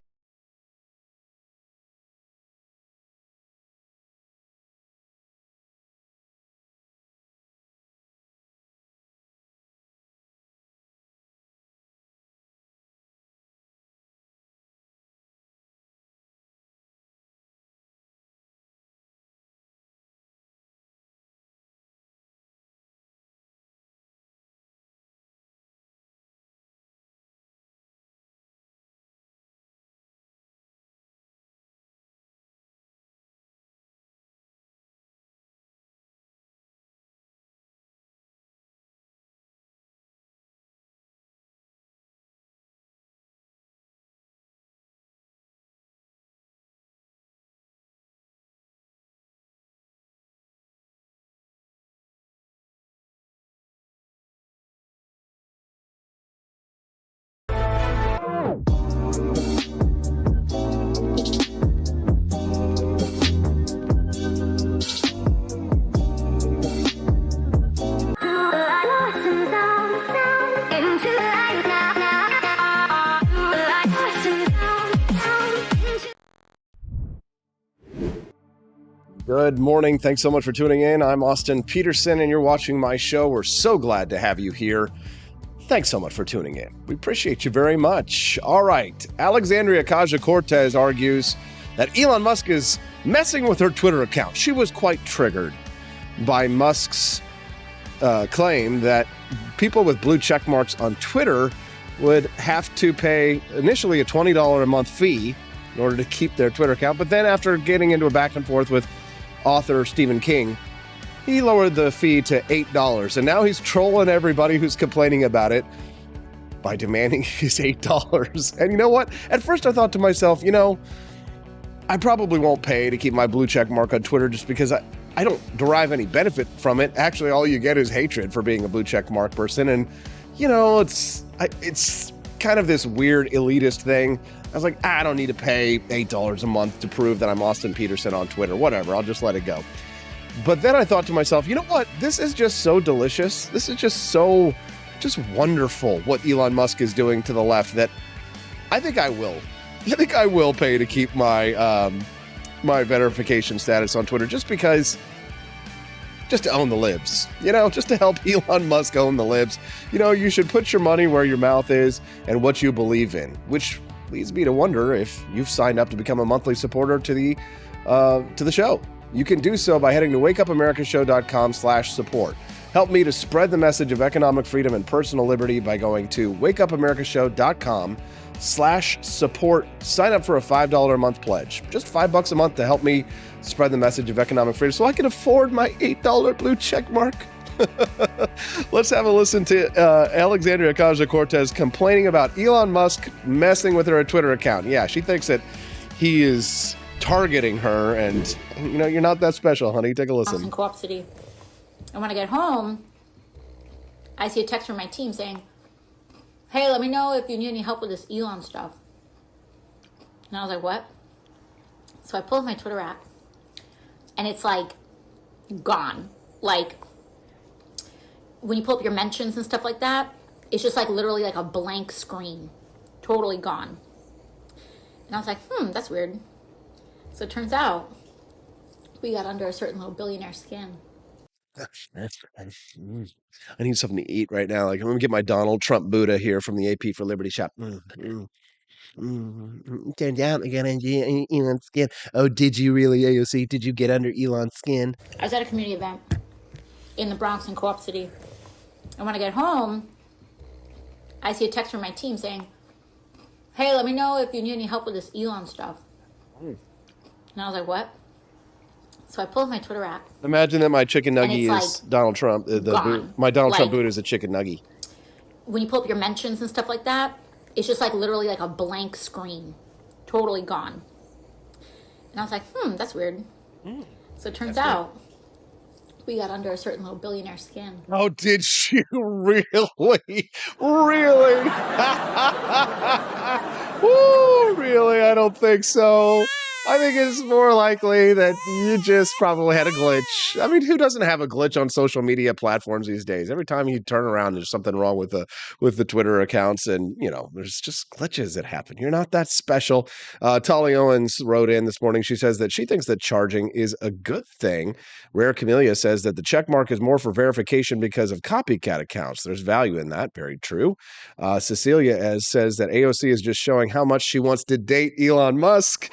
Good morning. Thanks so much for tuning in. I'm Austin Peterson, and you're watching my show. We're so glad to have you here. Thanks so much for tuning in. We appreciate you very much. All right. Alexandria Ocasio-Cortez argues that Elon Musk is messing with her Twitter account. She was quite triggered by Musk's claim that people with blue check marks on Twitter would have to pay initially a $20 a month fee in order to keep their Twitter account. But then after getting into a back and forth with author Stephen King, he lowered the fee to $8. And now he's trolling everybody who's complaining about it by demanding his $8. And you know what? At first I thought to myself, I probably won't pay to keep my blue check mark on Twitter just because I don't derive any benefit from it. Actually, all you get is hatred for being a blue check mark person. And, it's kind of this weird elitist thing. I was like, I don't need to pay $8 a month to prove that I'm Austin Peterson on Twitter. Whatever, I'll just let it go. But then I thought to myself, you know what? This is just so delicious. This is just wonderful what Elon Musk is doing to the left that I think I will pay to keep my my verification status on Twitter just to own the libs, just to help Elon Musk own the libs. You should put your money where your mouth is and what you believe in, which leads me to wonder if you've signed up to become a monthly supporter to the show. You can do so by heading to wakeupAmericaShow.com/support. Help me to spread the message of economic freedom and personal liberty by going to wakeupAmericaShow.com/support. Sign up for a $5 a month pledge. Just $5 a month to help me spread the message of economic freedom so I can afford my $8 blue check mark. Let's have a listen to Alexandria Ocasio-Cortez complaining about Elon Musk messing with her Twitter account. Yeah, she thinks that he is targeting her, and you're not that special, honey. Take a listen. In Co-op City. And when I get home, I see a text from my team saying, hey, let me know if you need any help with this Elon stuff. And I was like, what? So I pull up my Twitter app, and it's like gone. Like when you pull up your mentions and stuff like that, it's just like literally like a blank screen, totally gone. And I was like, that's weird. So it turns out we got under a certain little billionaire skin. I need something to eat right now. Like, I'm going to get my Donald Trump Buddha here from the AP for Liberty shop. Turned out I got under Elon's skin. Oh, did you really, AOC? Did you get under Elon's skin? I was at a community event in the Bronx in Co-op City. And when I get home, I see a text from my team saying, hey, let me know if you need any help with this Elon stuff. And I was like, what? So I pull up my Twitter app. Imagine that my chicken nugget is like Donald Trump. My Donald Trump Like- Buddha is a chicken nugget. When you pull up your mentions and stuff like that, it's just like literally like a blank screen, totally gone. And I was like, that's weird. So it turns out we got under a certain little billionaire skin. Oh, did you really? Really? Woo, really? I don't think so. I think it's more likely that you just probably had a glitch. I mean, who doesn't have a glitch on social media platforms these days? Every time you turn around, there's something wrong with the Twitter accounts, and there's just glitches that happen. You're not that special. Tolly Owens wrote in this morning. She says that she thinks that charging is a good thing. Rare Camellia says that the check mark is more for verification because of copycat accounts. There's value in that. Very true. Cecilia says that AOC is just showing how much she wants to date Elon Musk.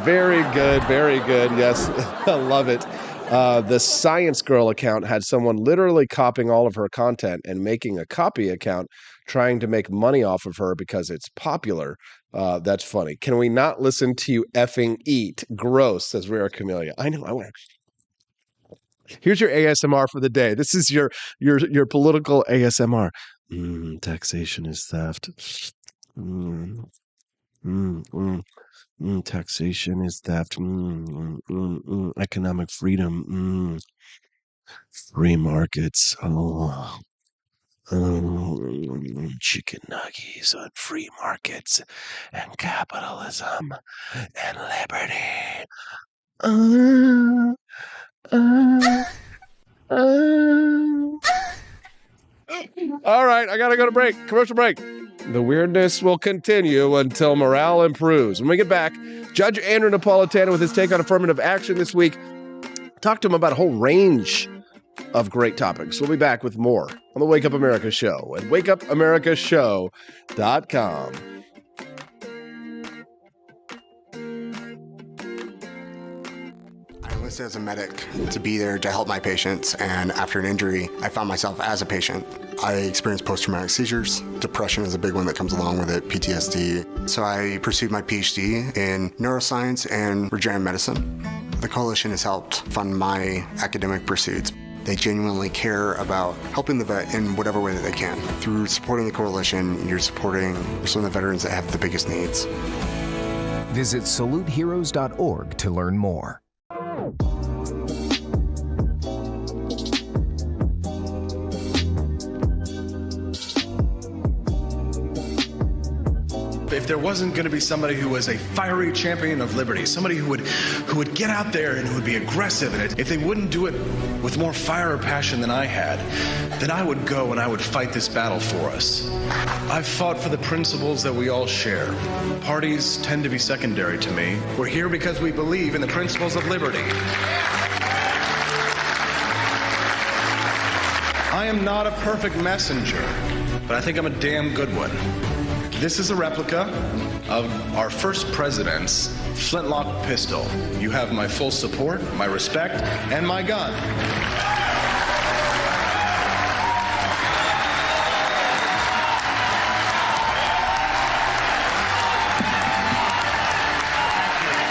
Very good. Very good. Yes, I love it. The Science Girl account had someone literally copying all of her content and making a copy account trying to make money off of her because it's popular. That's funny. Can we not listen to you effing eat? Gross, says Rare Camellia. I know. Here's your ASMR for the day. This is your political ASMR. Taxation is theft. Taxation is theft. Economic freedom. Free markets. Chicken nuggies on free markets and capitalism and liberty. All right, I gotta go to break. Commercial break. The weirdness will continue until morale improves. When we get back, Judge Andrew Napolitano with his take on affirmative action this week. Talk to him about a whole range of great topics. We'll be back with more on the Wake Up America Show at wakeupAmericaShow.com. I enlisted as a medic to be there to help my patients, and after an injury, I found myself as a patient. I experienced post-traumatic seizures. Depression is a big one that comes along with it, PTSD. So I pursued my PhD in neuroscience and regenerative medicine. The coalition has helped fund my academic pursuits. They genuinely care about helping the vet in whatever way that they can. Through supporting the coalition, you're supporting some of the veterans that have the biggest needs. Visit saluteheroes.org to learn more. If there wasn't going to be somebody who was a fiery champion of liberty, somebody who would get out there and who would be aggressive, and if they wouldn't do it with more fire or passion than I had, then I would go and I would fight this battle for us. I've fought for the principles that we all share. Parties tend to be secondary to me. We're here because we believe in the principles of liberty. I am not a perfect messenger, but I think I'm a damn good one. This is a replica of our first president's flintlock pistol. You have my full support, my respect, and my gun.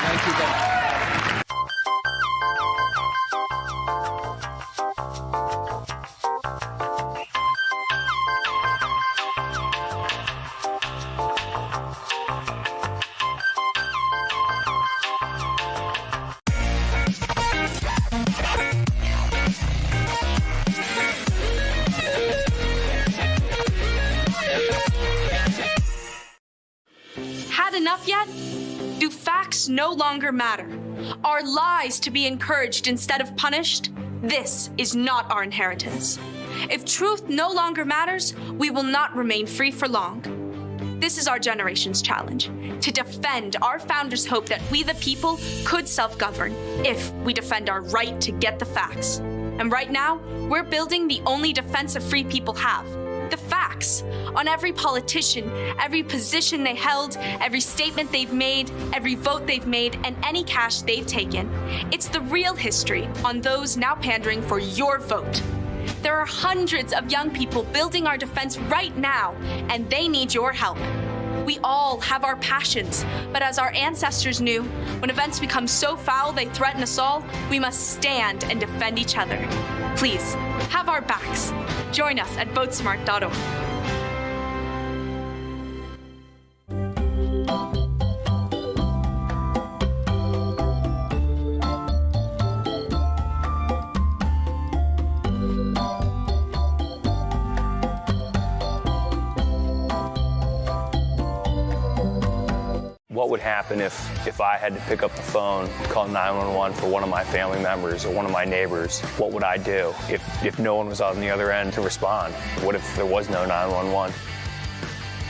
Thank you. Had enough yet? Do facts no longer matter? Are lies to be encouraged instead of punished? This is not our inheritance. If truth no longer matters, we will not remain free for long. This is our generation's challenge, to defend our founders' hope that we the people could self-govern if we defend our right to get the facts. And right now, we're building the only defense of free people have, the facts, on every politician, every position they held, every statement they've made, every vote they've made, and any cash they've taken. It's the real history on those now pandering for your vote. There are hundreds of young people building our defense right now, and they need your help. We all have our passions, but as our ancestors knew, when events become so foul they threaten us all, we must stand and defend each other. Please, have our backs. Join us at votesmart.org. What would happen if I had to pick up the phone, call 911 for one of my family members or one of my neighbors? What would I do if no one was on the other end to respond? What if there was no 911?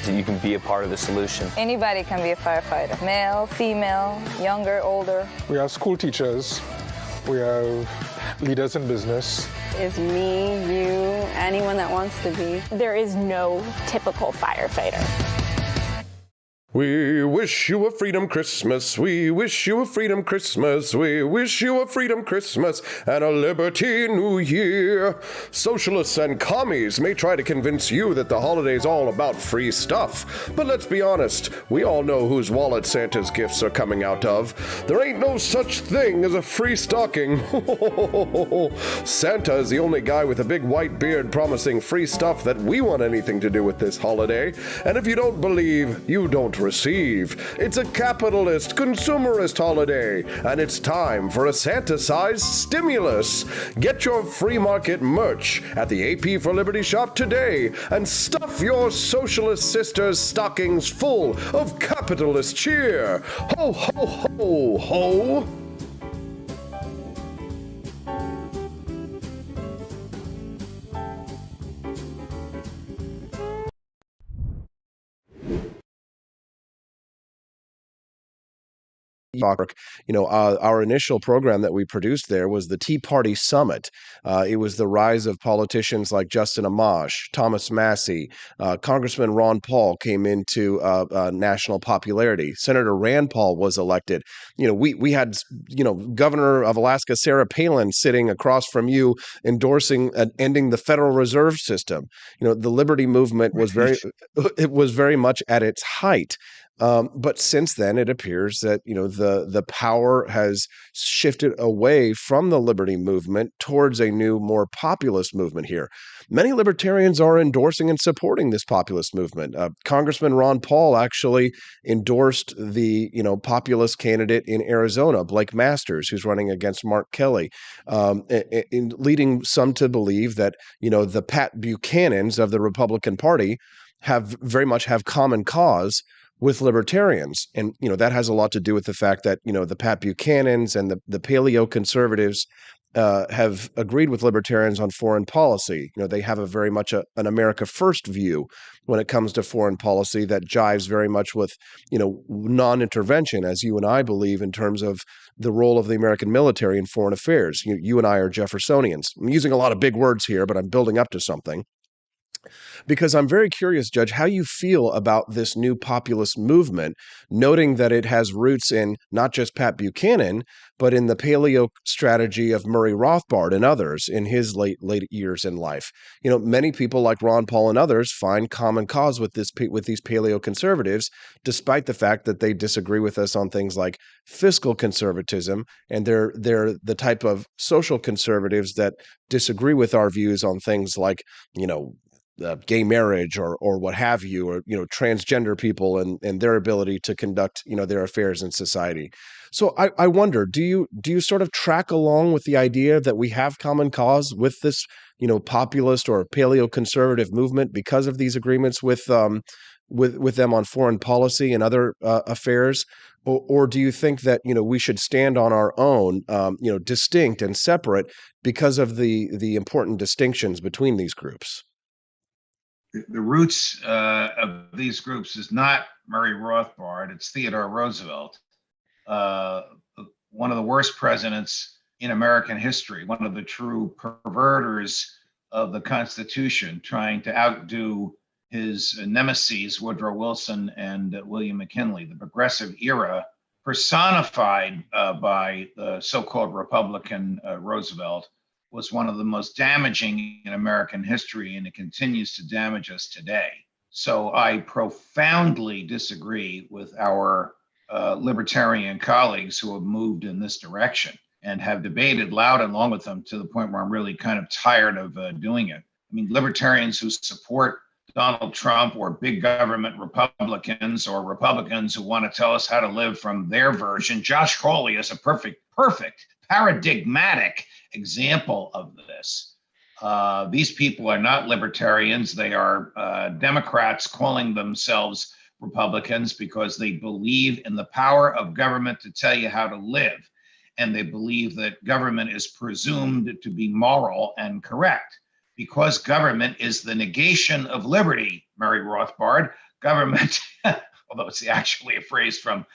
So you can be a part of the solution. Anybody can be a firefighter. Male, female, younger, older. We have school teachers. We have leaders in business. Is me, you, anyone that wants to be. There is no typical firefighter. We wish you a freedom Christmas. We wish you a freedom Christmas. We wish you a freedom Christmas and a liberty New Year. Socialists and commies may try to convince you that the holiday's all about free stuff. But let's be honest, we all know whose wallet Santa's gifts are coming out of. There ain't no such thing as a free stocking. Santa is the only guy with a big white beard promising free stuff that we want anything to do with this holiday. And if you don't believe, you don't receive. It's a capitalist, consumerist holiday, and it's time for a Santa-sized stimulus. Get your free market merch at the AP for Liberty shop today and stuff your socialist sisters' stockings full of capitalist cheer. Ho, ho, ho, ho! talk. Our initial program that we produced there was the Tea Party Summit. It was the rise of politicians like Justin Amash, Thomas Massey, Congressman Ron Paul came into national popularity. Senator Rand Paul was elected. We had Governor of Alaska Sarah Palin sitting across from you endorsing ending the Federal Reserve System. The Liberty Movement was very much at its height. But since then, it appears that the power has shifted away from the Liberty Movement towards a new, more populist movement here. Many libertarians are endorsing and supporting this populist movement. Congressman Ron Paul actually endorsed the populist candidate in Arizona, Blake Masters, who's running against Mark Kelly, leading some to believe that the Pat Buchanans of the Republican Party very much have common cause with libertarians. And, that has a lot to do with the fact that, the Pat Buchanans and the paleo conservatives have agreed with libertarians on foreign policy. They have a very much an America First view when it comes to foreign policy that jives very much with, non-intervention, as you and I believe, in terms of the role of the American military in foreign affairs. You and I are Jeffersonians. I'm using a lot of big words here, but I'm building up to something. Because I'm very curious, Judge, how you feel about this new populist movement, noting that it has roots in not just Pat Buchanan, but in the paleo strategy of Murray Rothbard and others in his late years in life. Many people like Ron Paul and others find common cause with these paleo conservatives, despite the fact that they disagree with us on things like fiscal conservatism, and they're the type of social conservatives that disagree with our views on things like, gay marriage or what have you, or transgender people and their ability to conduct their affairs in society. So I wonder, do you sort of track along with the idea that we have common cause with this populist or paleo conservative movement because of these agreements with them on foreign policy and other affairs, or do you think that we should stand on our own, distinct and separate because of the important distinctions between these groups? The roots of these groups is not Murray Rothbard, it's Theodore Roosevelt, one of the worst presidents in American history, one of the true perverters of the Constitution, trying to outdo his nemesis, Woodrow Wilson and William McKinley. The progressive era personified by the so-called Republican Roosevelt was one of the most damaging in American history, and it continues to damage us today. So I profoundly disagree with our libertarian colleagues who have moved in this direction and have debated loud and long with them to the point where I'm really kind of tired of doing it. I mean, libertarians who support Donald Trump, or big government Republicans, or Republicans who want to tell us how to live from their version. Josh Hawley is a perfect, paradigmatic example of this. These people are not libertarians. They are Democrats calling themselves Republicans because they believe in the power of government to tell you how to live. And they believe that government is presumed to be moral and correct. Because government is the negation of liberty, Murray Rothbard, government, although it's actually a phrase from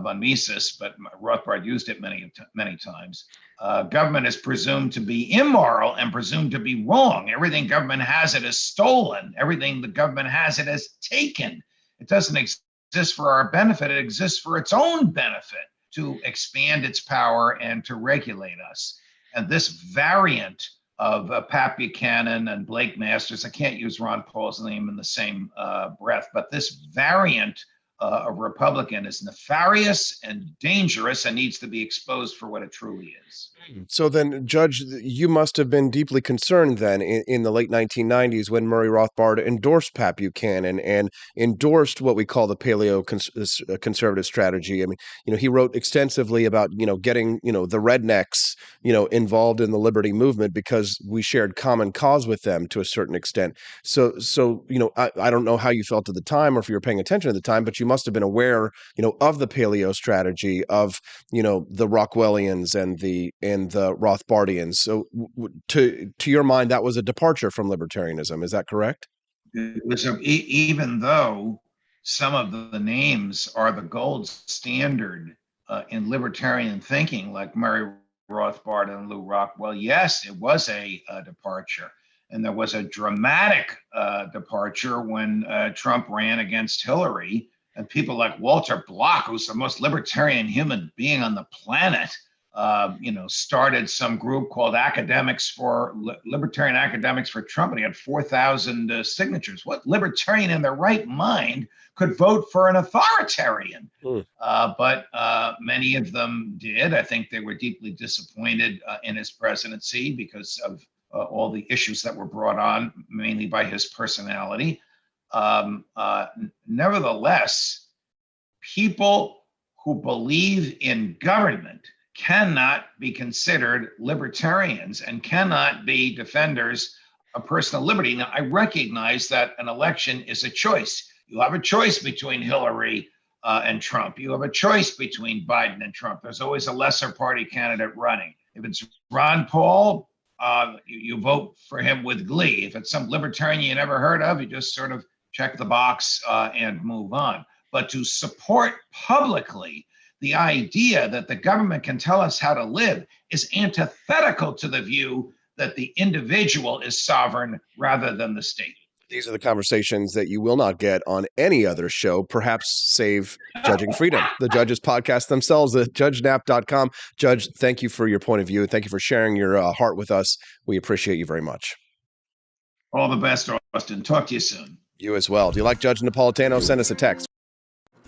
von Mises, but Rothbard used it many times. Government is presumed to be immoral and presumed to be wrong. Everything government has it is stolen. Everything the government has it is taken. It doesn't exist for our benefit. It exists for its own benefit, to expand its power and to regulate us. And this variant of Pat Buchanan and Blake Masters, I can't use Ron Paul's name in the same breath, but this variant of Republican is nefarious and dangerous and needs to be exposed for what it truly is. So then, Judge, you must have been deeply concerned then in the late 1990s when Murray Rothbard endorsed Pat Buchanan and endorsed what we call the paleo conservative strategy. I mean, he wrote extensively about, getting, the rednecks, involved in the liberty movement because we shared common cause with them to a certain extent. So I don't know how you felt at the time or if you were paying attention at the time, but you must have been aware, of the paleo strategy of, the Rockwellians and the Rothbardians. So to your mind, that was a departure from libertarianism. Is that correct? It was even though some of the names are the gold standard in libertarian thinking, like Murray Rothbard and Lou Rockwell, yes, it was a departure. And there was a dramatic departure when Trump ran against Hillary, and people like Walter Block, who's the most libertarian human being on the planet, started some group called Libertarian Academics for Trump, and he had 4,000 signatures. What libertarian in their right mind could vote for an authoritarian? But many of them did. I think they were deeply disappointed in his presidency because of all the issues that were brought on, mainly by his personality. Nevertheless, people who believe in government cannot be considered libertarians and cannot be defenders of personal liberty. Now, I recognize that an election is a choice. You have a choice between Hillary and Trump. You have a choice between Biden and Trump. There's always a lesser party candidate running. If it's Ron Paul, you vote for him with glee. If it's some libertarian you never heard of, you just sort of check the box and move on. But to support publicly the idea that the government can tell us how to live is antithetical to the view that the individual is sovereign rather than the state. These are the conversations that you will not get on any other show, perhaps save Judging Freedom. The Judges podcast themselves at judgenap.com. Judge, thank you for your point of view. Thank you for sharing your heart with us. We appreciate you very much. All the best, Austin. Talk to you soon. You as well. Do you like Judge Napolitano? Send us a text.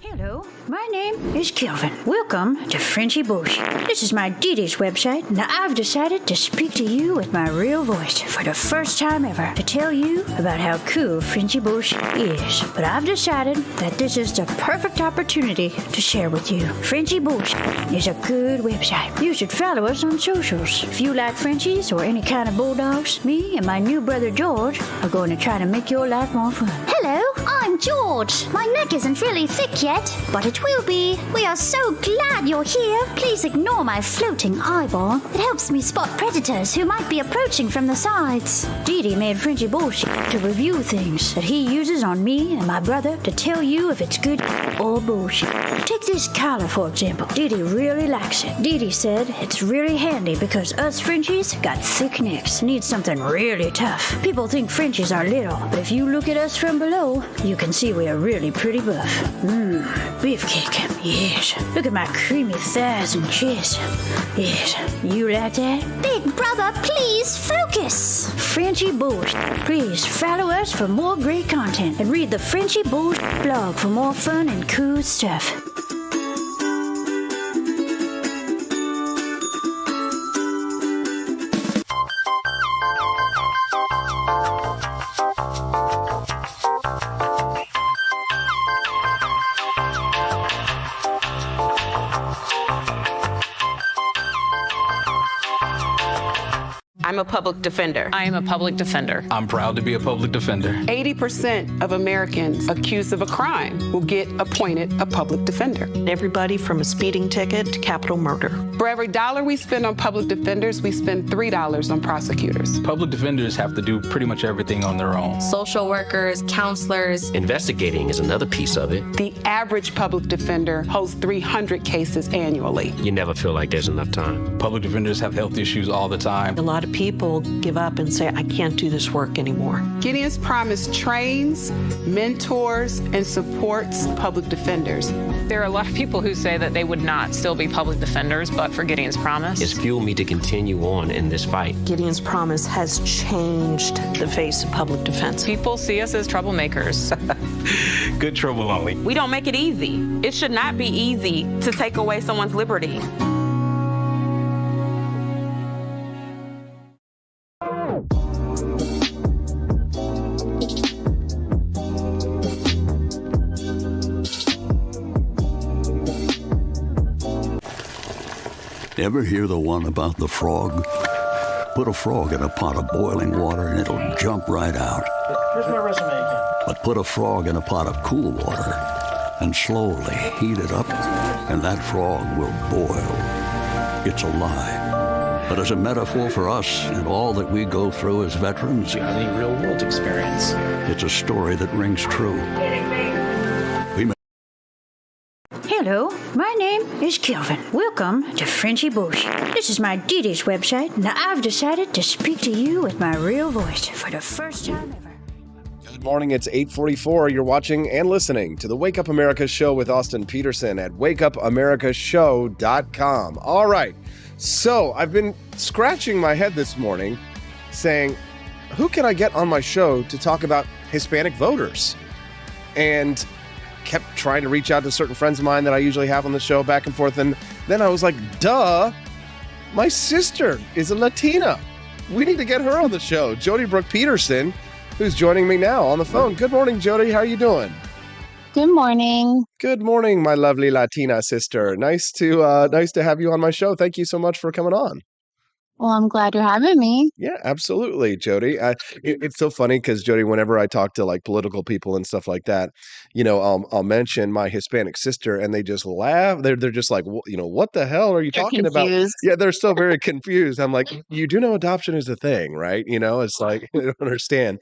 Hello, my name is Kelvin. Welcome to Frenchy Bush. This is my Didi's website, and I've decided to speak to you with my real voice for the first time ever to tell you about how cool Frenchy Bush is. But I've decided that this is the perfect opportunity to share with you. Frenchy Bush is a good website. You should follow us on socials. If you like Frenchies or any kind of bulldogs, me and my new brother George are going to try to make your life more fun. Hello, I'm George. My neck isn't really thick yet, but it will be. We are so glad you're here. Please ignore my floating eyeball. It helps me spot predators who might be approaching from the sides. Didi made Frenchy Bullshit to review things that he uses on me and my brother to tell you if it's good or bullshit. Take this collar, for example. Didi really likes it. Didi said it's really handy because us Frenchies got thick necks. Need something really tough. People think Frenchies are little, but if you look at us from below, you can see we are really pretty buff. Beefcake, yes. Look at my creamy thighs and chest. Yes, you like that? Big brother, please focus. Frenchy Bullshit. Please follow us for more great content and read the Frenchy Bullshit blog for more fun and cool stuff. I'm a public defender. I am a public defender. I'm proud to be a public defender. 80% of Americans accused of a crime will get appointed a public defender. Everybody from a speeding ticket to capital murder. For every dollar we spend on public defenders, we spend $3 on prosecutors. Public defenders have to do pretty much everything on their own. Social workers, counselors. Investigating is another piece of it. The average public defender holds 300 cases annually. You never feel like there's enough time. Public defenders have health issues all the time. A lot of people give up and say, I can't do this work anymore. Gideon's Promise trains, mentors, and supports public defenders. There are a lot of people who say that they would not still be public defenders, but for Gideon's Promise. It's fueled me to continue on in this fight. Gideon's Promise has changed the face of public defense. People see us as troublemakers. Good trouble only. We don't make it easy. It should not be easy to take away someone's liberty. Ever hear the one about the frog? Put a frog in a pot of boiling water and it'll jump right out. Here's my resume again. But put a frog in a pot of cool water and slowly heat it up, and that frog will boil. It's a lie. But as a metaphor for us and all that we go through as veterans, any real world experience. It's a story that rings true. Hello, my name is Kelvin. Welcome to Frenchy Bush. This is my Diddy's website, and I've decided to speak to you with my real voice for the first time ever. Good morning, it's 8:44. You're watching and listening to the Wake Up America Show with Austin Peterson at wakeupAmericaShow.com. All right, so I've been scratching my head this morning saying, who can I get on my show to talk about Hispanic voters? And kept trying to reach out to certain friends of mine that I usually have on the show back and forth. And then I was like, duh, my sister is a Latina. We need to get her on the show. Jody Brooke Peterson, who's joining me now on the phone. Good morning, Jody. How are you doing? Good morning. Good morning, my lovely Latina sister. Nice to have you on my show. Thank you so much for coming on. Well, I'm glad you're having me. Yeah, absolutely, Jody. It's so funny because Jody, whenever I talk to like political people and stuff like that, I'll mention my Hispanic sister, and they just laugh. They're just like, what the hell are you They're talking confused. about? Yeah, they're still very confused. I'm like, you do know adoption is a thing, right? It's like I don't understand.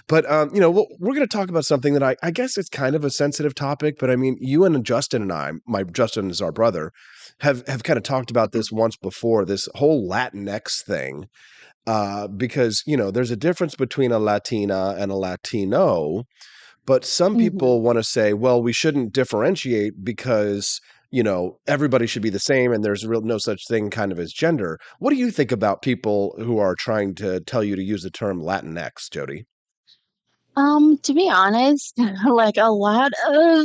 But we're going to talk about something that I guess it's kind of a sensitive topic. But I mean, you and Justin and I, Justin is our brother, have kind of talked about this once before, this whole Latinx thing, because, there's a difference between a Latina and a Latino, but some people want to say, well, we shouldn't differentiate because, everybody should be the same and there's no such thing kind of as gender. What do you think about people who are trying to tell you to use the term Latinx, Jody? To be honest, like a lot of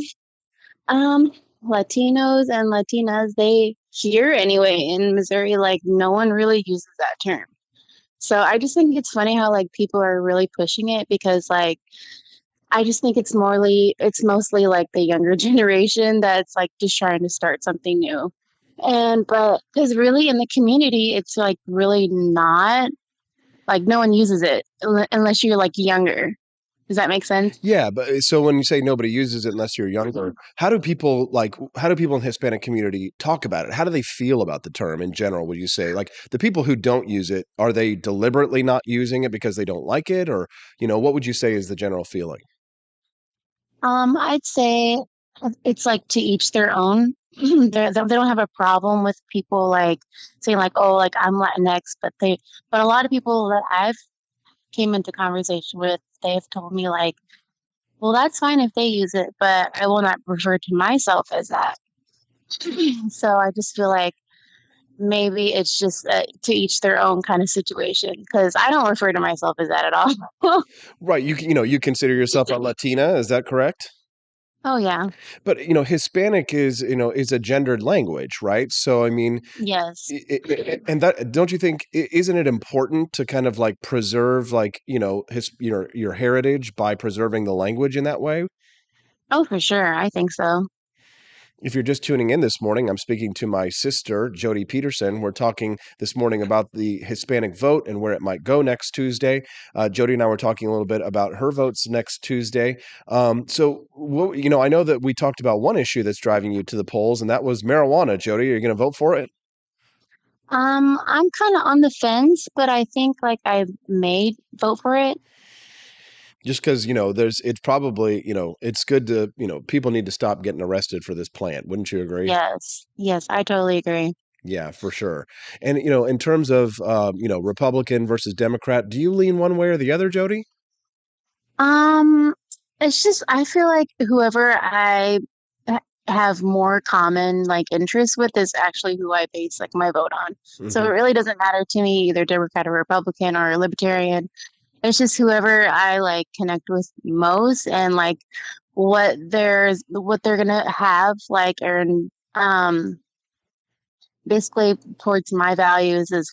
Latinos and Latinas, they here anyway in Missouri, like no one really uses that term. So I just think it's funny how like people are really pushing it because like I just think it's mostly like the younger generation that's like just trying to start something new. But because really in the community, it's like really not like no one uses it unless you're like younger. Does that make sense? Yeah, but so when you say nobody uses it unless you're younger, how do people in the Hispanic community talk about it? How do they feel about the term in general, would you say? Like the people who don't use it, are they deliberately not using it because they don't like it? Or, what would you say is the general feeling? I'd say it's like to each their own. They don't have a problem with people like saying like, oh, like I'm Latinx, but a lot of people that I've came into conversation with, they've told me like, well, that's fine if they use it, but I will not refer to myself as that. So I just feel like maybe it's just to each their own kind of situation because I don't refer to myself as that at all. Right. You consider yourself a Latina. Is that correct? Oh, yeah. But, Hispanic is a gendered language, right? So, I mean, Yes. and that, don't you think, isn't it important to kind of like preserve like, your heritage by preserving the language in that way? Oh, for sure. I think so. If you're just tuning in this morning, I'm speaking to my sister, Jody Peterson. We're talking this morning about the Hispanic vote and where it might go next Tuesday. Jody and I were talking a little bit about her votes next Tuesday. I know that we talked about one issue that's driving you to the polls, and that was marijuana. Jody, are you going to vote for it? I'm kind of on the fence, but I think like I may vote for it. Just because, it's probably, it's good to, people need to stop getting arrested for this plant. Wouldn't you agree? Yes. Yes, I totally agree. Yeah, for sure. And, in terms of, Republican versus Democrat, do you lean one way or the other, Jody? It's just I feel like whoever I have more common like interests with is actually who I base like my vote on. So it really doesn't matter to me either Democrat or Republican or Libertarian. It's just whoever I like connect with most and like what they're gonna have like and basically towards my values is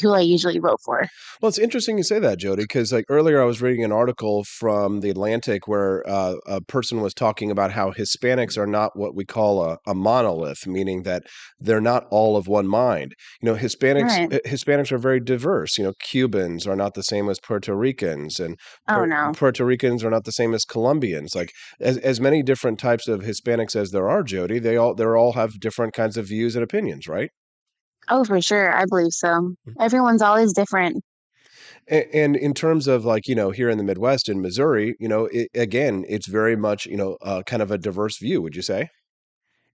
who I usually vote for. Well, it's interesting you say that, Jody, because like earlier I was reading an article from The Atlantic where a person was talking about how Hispanics are not what we call a monolith, meaning that they're not all of one mind. Hispanics are very diverse. Cubans are not the same as Puerto Ricans, and Puerto Ricans are not the same as Colombians. Like as many different types of Hispanics as there are, Jody, they all have different kinds of views and opinions, right? Oh, for sure. I believe so. Everyone's always different. And in terms of like, here in the Midwest in Missouri, again, it's very much, kind of a diverse view, would you say?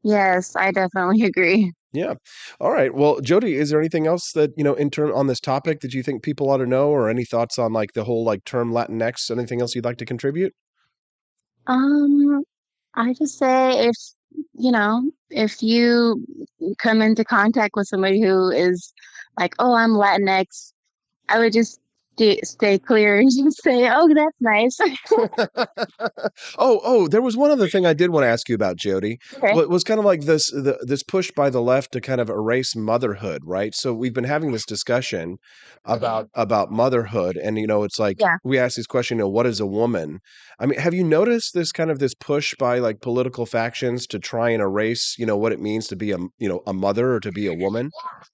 Yes, I definitely agree. Yeah. All right. Well, Jody, is there anything else that, in turn on this topic that you think people ought to know, or any thoughts on like the whole like term Latinx? Anything else you'd like to contribute? Um, I just say if you come into contact with somebody who is like, oh, I'm Latinx, I would just stay clear and just say, oh, that's nice. There was one other thing I did want to ask you about, Jody. Okay. What was kind of like this push by the left to kind of erase motherhood, right? So we've been having this discussion about motherhood, and it's like Yeah. we ask this question, what is a woman? I mean, have you noticed this push by like political factions to try and erase, what it means to be a mother or to be a woman? I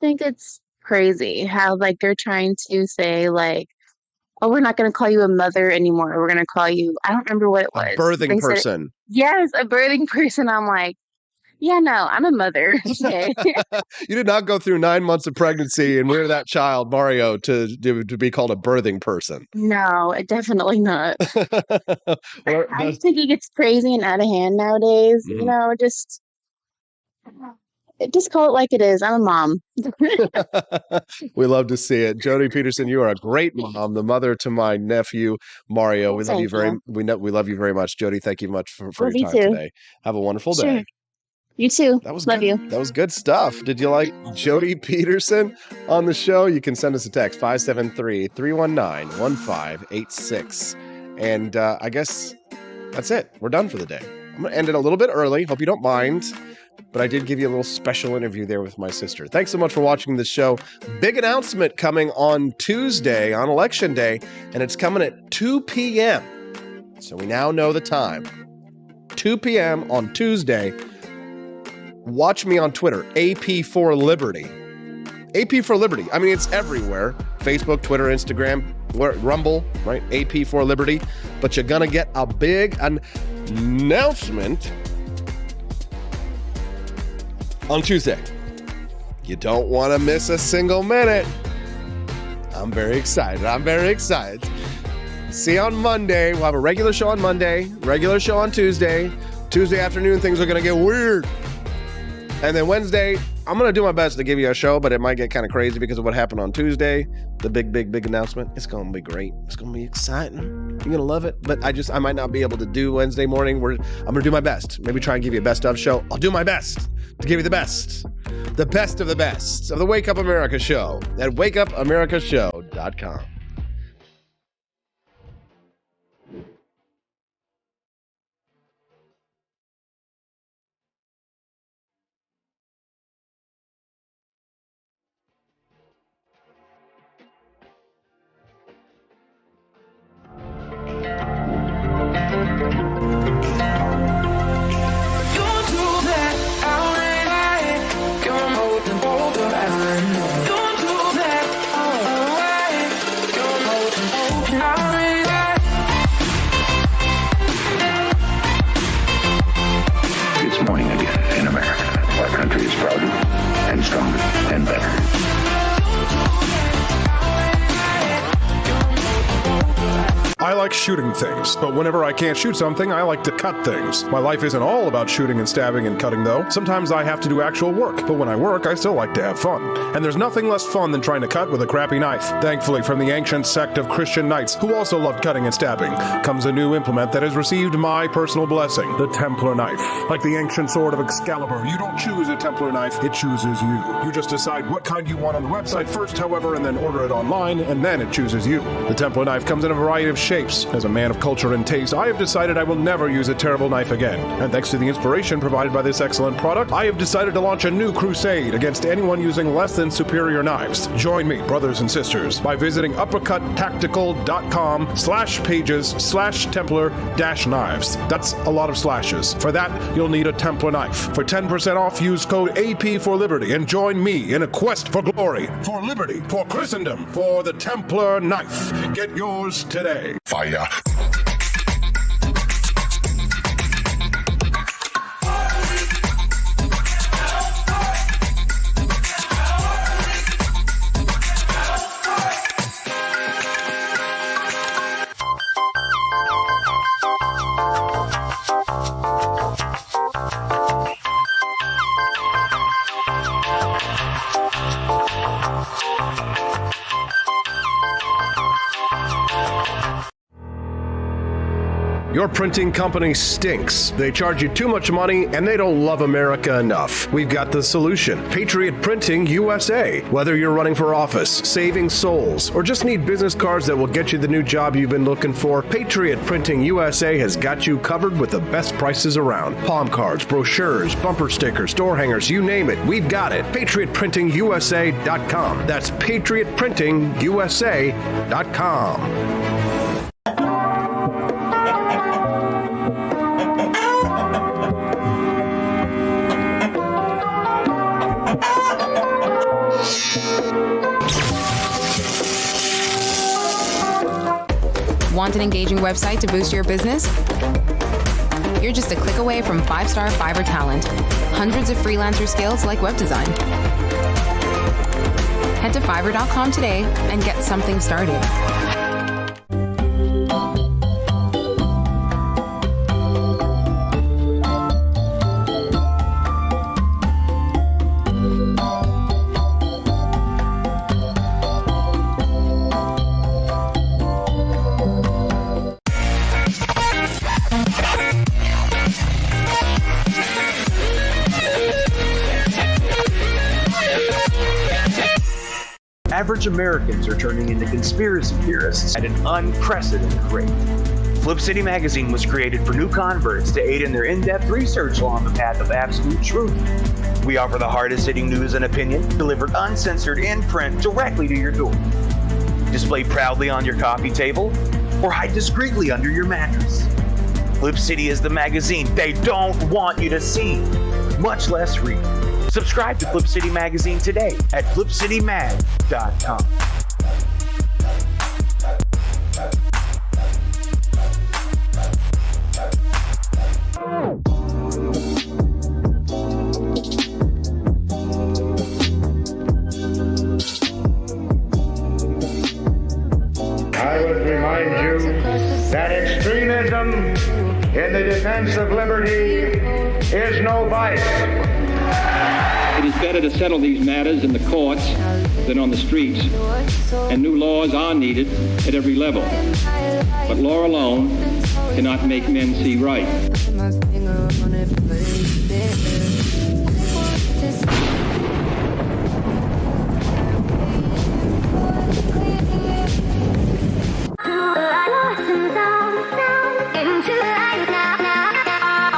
think it's crazy how like they're trying to say like, oh, we're not going to call you a mother anymore. We're going to call you, I don't remember what it A was. birthing They said, person. yes, a birthing person. I'm like, yeah, no, I'm a mother. Okay. You did not go through 9 months of pregnancy and rear that child, Mario, to be called a birthing person. No, definitely not. Well, I just think it gets crazy and out of hand nowadays. Mhm. Just call it like it is. I'm a mom. We love to see it. Jody Peterson, you are a great mom, the mother to my nephew Mario. We love you Thank you. we love you very much, Jody. Thank you much for Love your you time too. today. Have a wonderful Sure. day. You too. That was Love good. you. That was good stuff. Did you like Jody Peterson on the show? You can send us a text 573-319-1586. And I guess that's it. We're done for the day. I'm going to end it a little bit early. Hope you don't mind. But I did give you a little special interview there with my sister. Thanks so much for watching this show. Big announcement coming on Tuesday, on Election Day, and it's coming at 2 p.m. So we now know the time. 2 p.m. on Tuesday. Watch me on Twitter, AP for Liberty. AP for Liberty. I mean, it's everywhere. Facebook, Twitter, Instagram, Rumble, right? AP for Liberty. But you're going to get a big announcement on Tuesday. You don't want to miss a single minute. I'm very excited. See you on Monday. We'll have a regular show on Monday, regular show on Tuesday. Tuesday afternoon, things are going to get weird. And then Wednesday, I'm going to do my best to give you a show, but it might get kind of crazy because of what happened on Tuesday. The big announcement. It's going to be great. It's going to be exciting. You're going to love it. But I might not be able to do Wednesday morning. I'm going to do my best. Maybe try and give you a best of show. I'll do my best to give you the best of the best of the Wake Up America show at wakeupamericashow.com. It's morning again in America. Our country is prouder and stronger and better. I like shooting things, but whenever I can't shoot something, I like to cut things. My life isn't all about shooting and stabbing and cutting, though. Sometimes I have to do actual work, but when I work, I still like to have fun. And there's nothing less fun than trying to cut with a crappy knife. Thankfully, from the ancient sect of Christian knights, who also loved cutting and stabbing, comes a new implement that has received my personal blessing, the Templar knife. Like the ancient sword of Excalibur, you don't choose a Templar knife, it chooses you. You just decide what kind you want on the website first, however, and then order it online, and then it chooses you. The Templar knife comes in a variety of shapes. As a man of culture and taste, I have decided I will never use a terrible knife again. And thanks to the inspiration provided by this excellent product, I have decided to launch a new crusade against anyone using less than superior knives. Join me, brothers and sisters, by visiting uppercuttactical.com/pages/Templar-knives. That's a lot of slashes. For that, you'll need a Templar knife. For 10% off, use code AP for Liberty and join me in a quest for glory, for liberty, for Christendom, for the Templar knife. Get yours today. Fire. Your printing company stinks. They charge you too much money and they don't love America enough. We've got the solution. Patriot Printing USA. Whether you're running for office, saving souls, or just need business cards that will get you the new job you've been looking for, Patriot Printing USA has got you covered with the best prices around. Palm cards, brochures, bumper stickers, door hangers, you name it, we've got it. PatriotPrintingUSA.com. That's PatriotPrintingUSA.com. Want an engaging website to boost your business? You're just a click away from 5-star Fiverr talent. Hundreds of freelancer skills like web design. Head to Fiverr.com today and get something started. Average Americans are turning into conspiracy theorists at an unprecedented rate. Flip City Magazine was created for new converts to aid in their in-depth research along the path of absolute truth. We offer the hardest-hitting news and opinion delivered uncensored in print directly to your door. Display proudly on your coffee table or hide discreetly under your mattress. Flip City is the magazine they don't want you to see, much less read. Subscribe to Flip City Magazine today at flipcitymag.com. I would remind you that extremism in the defense of liberty is no vice. It is better to settle these matters in the courts than on the streets, and new laws are needed at every level. But law alone cannot make men see right.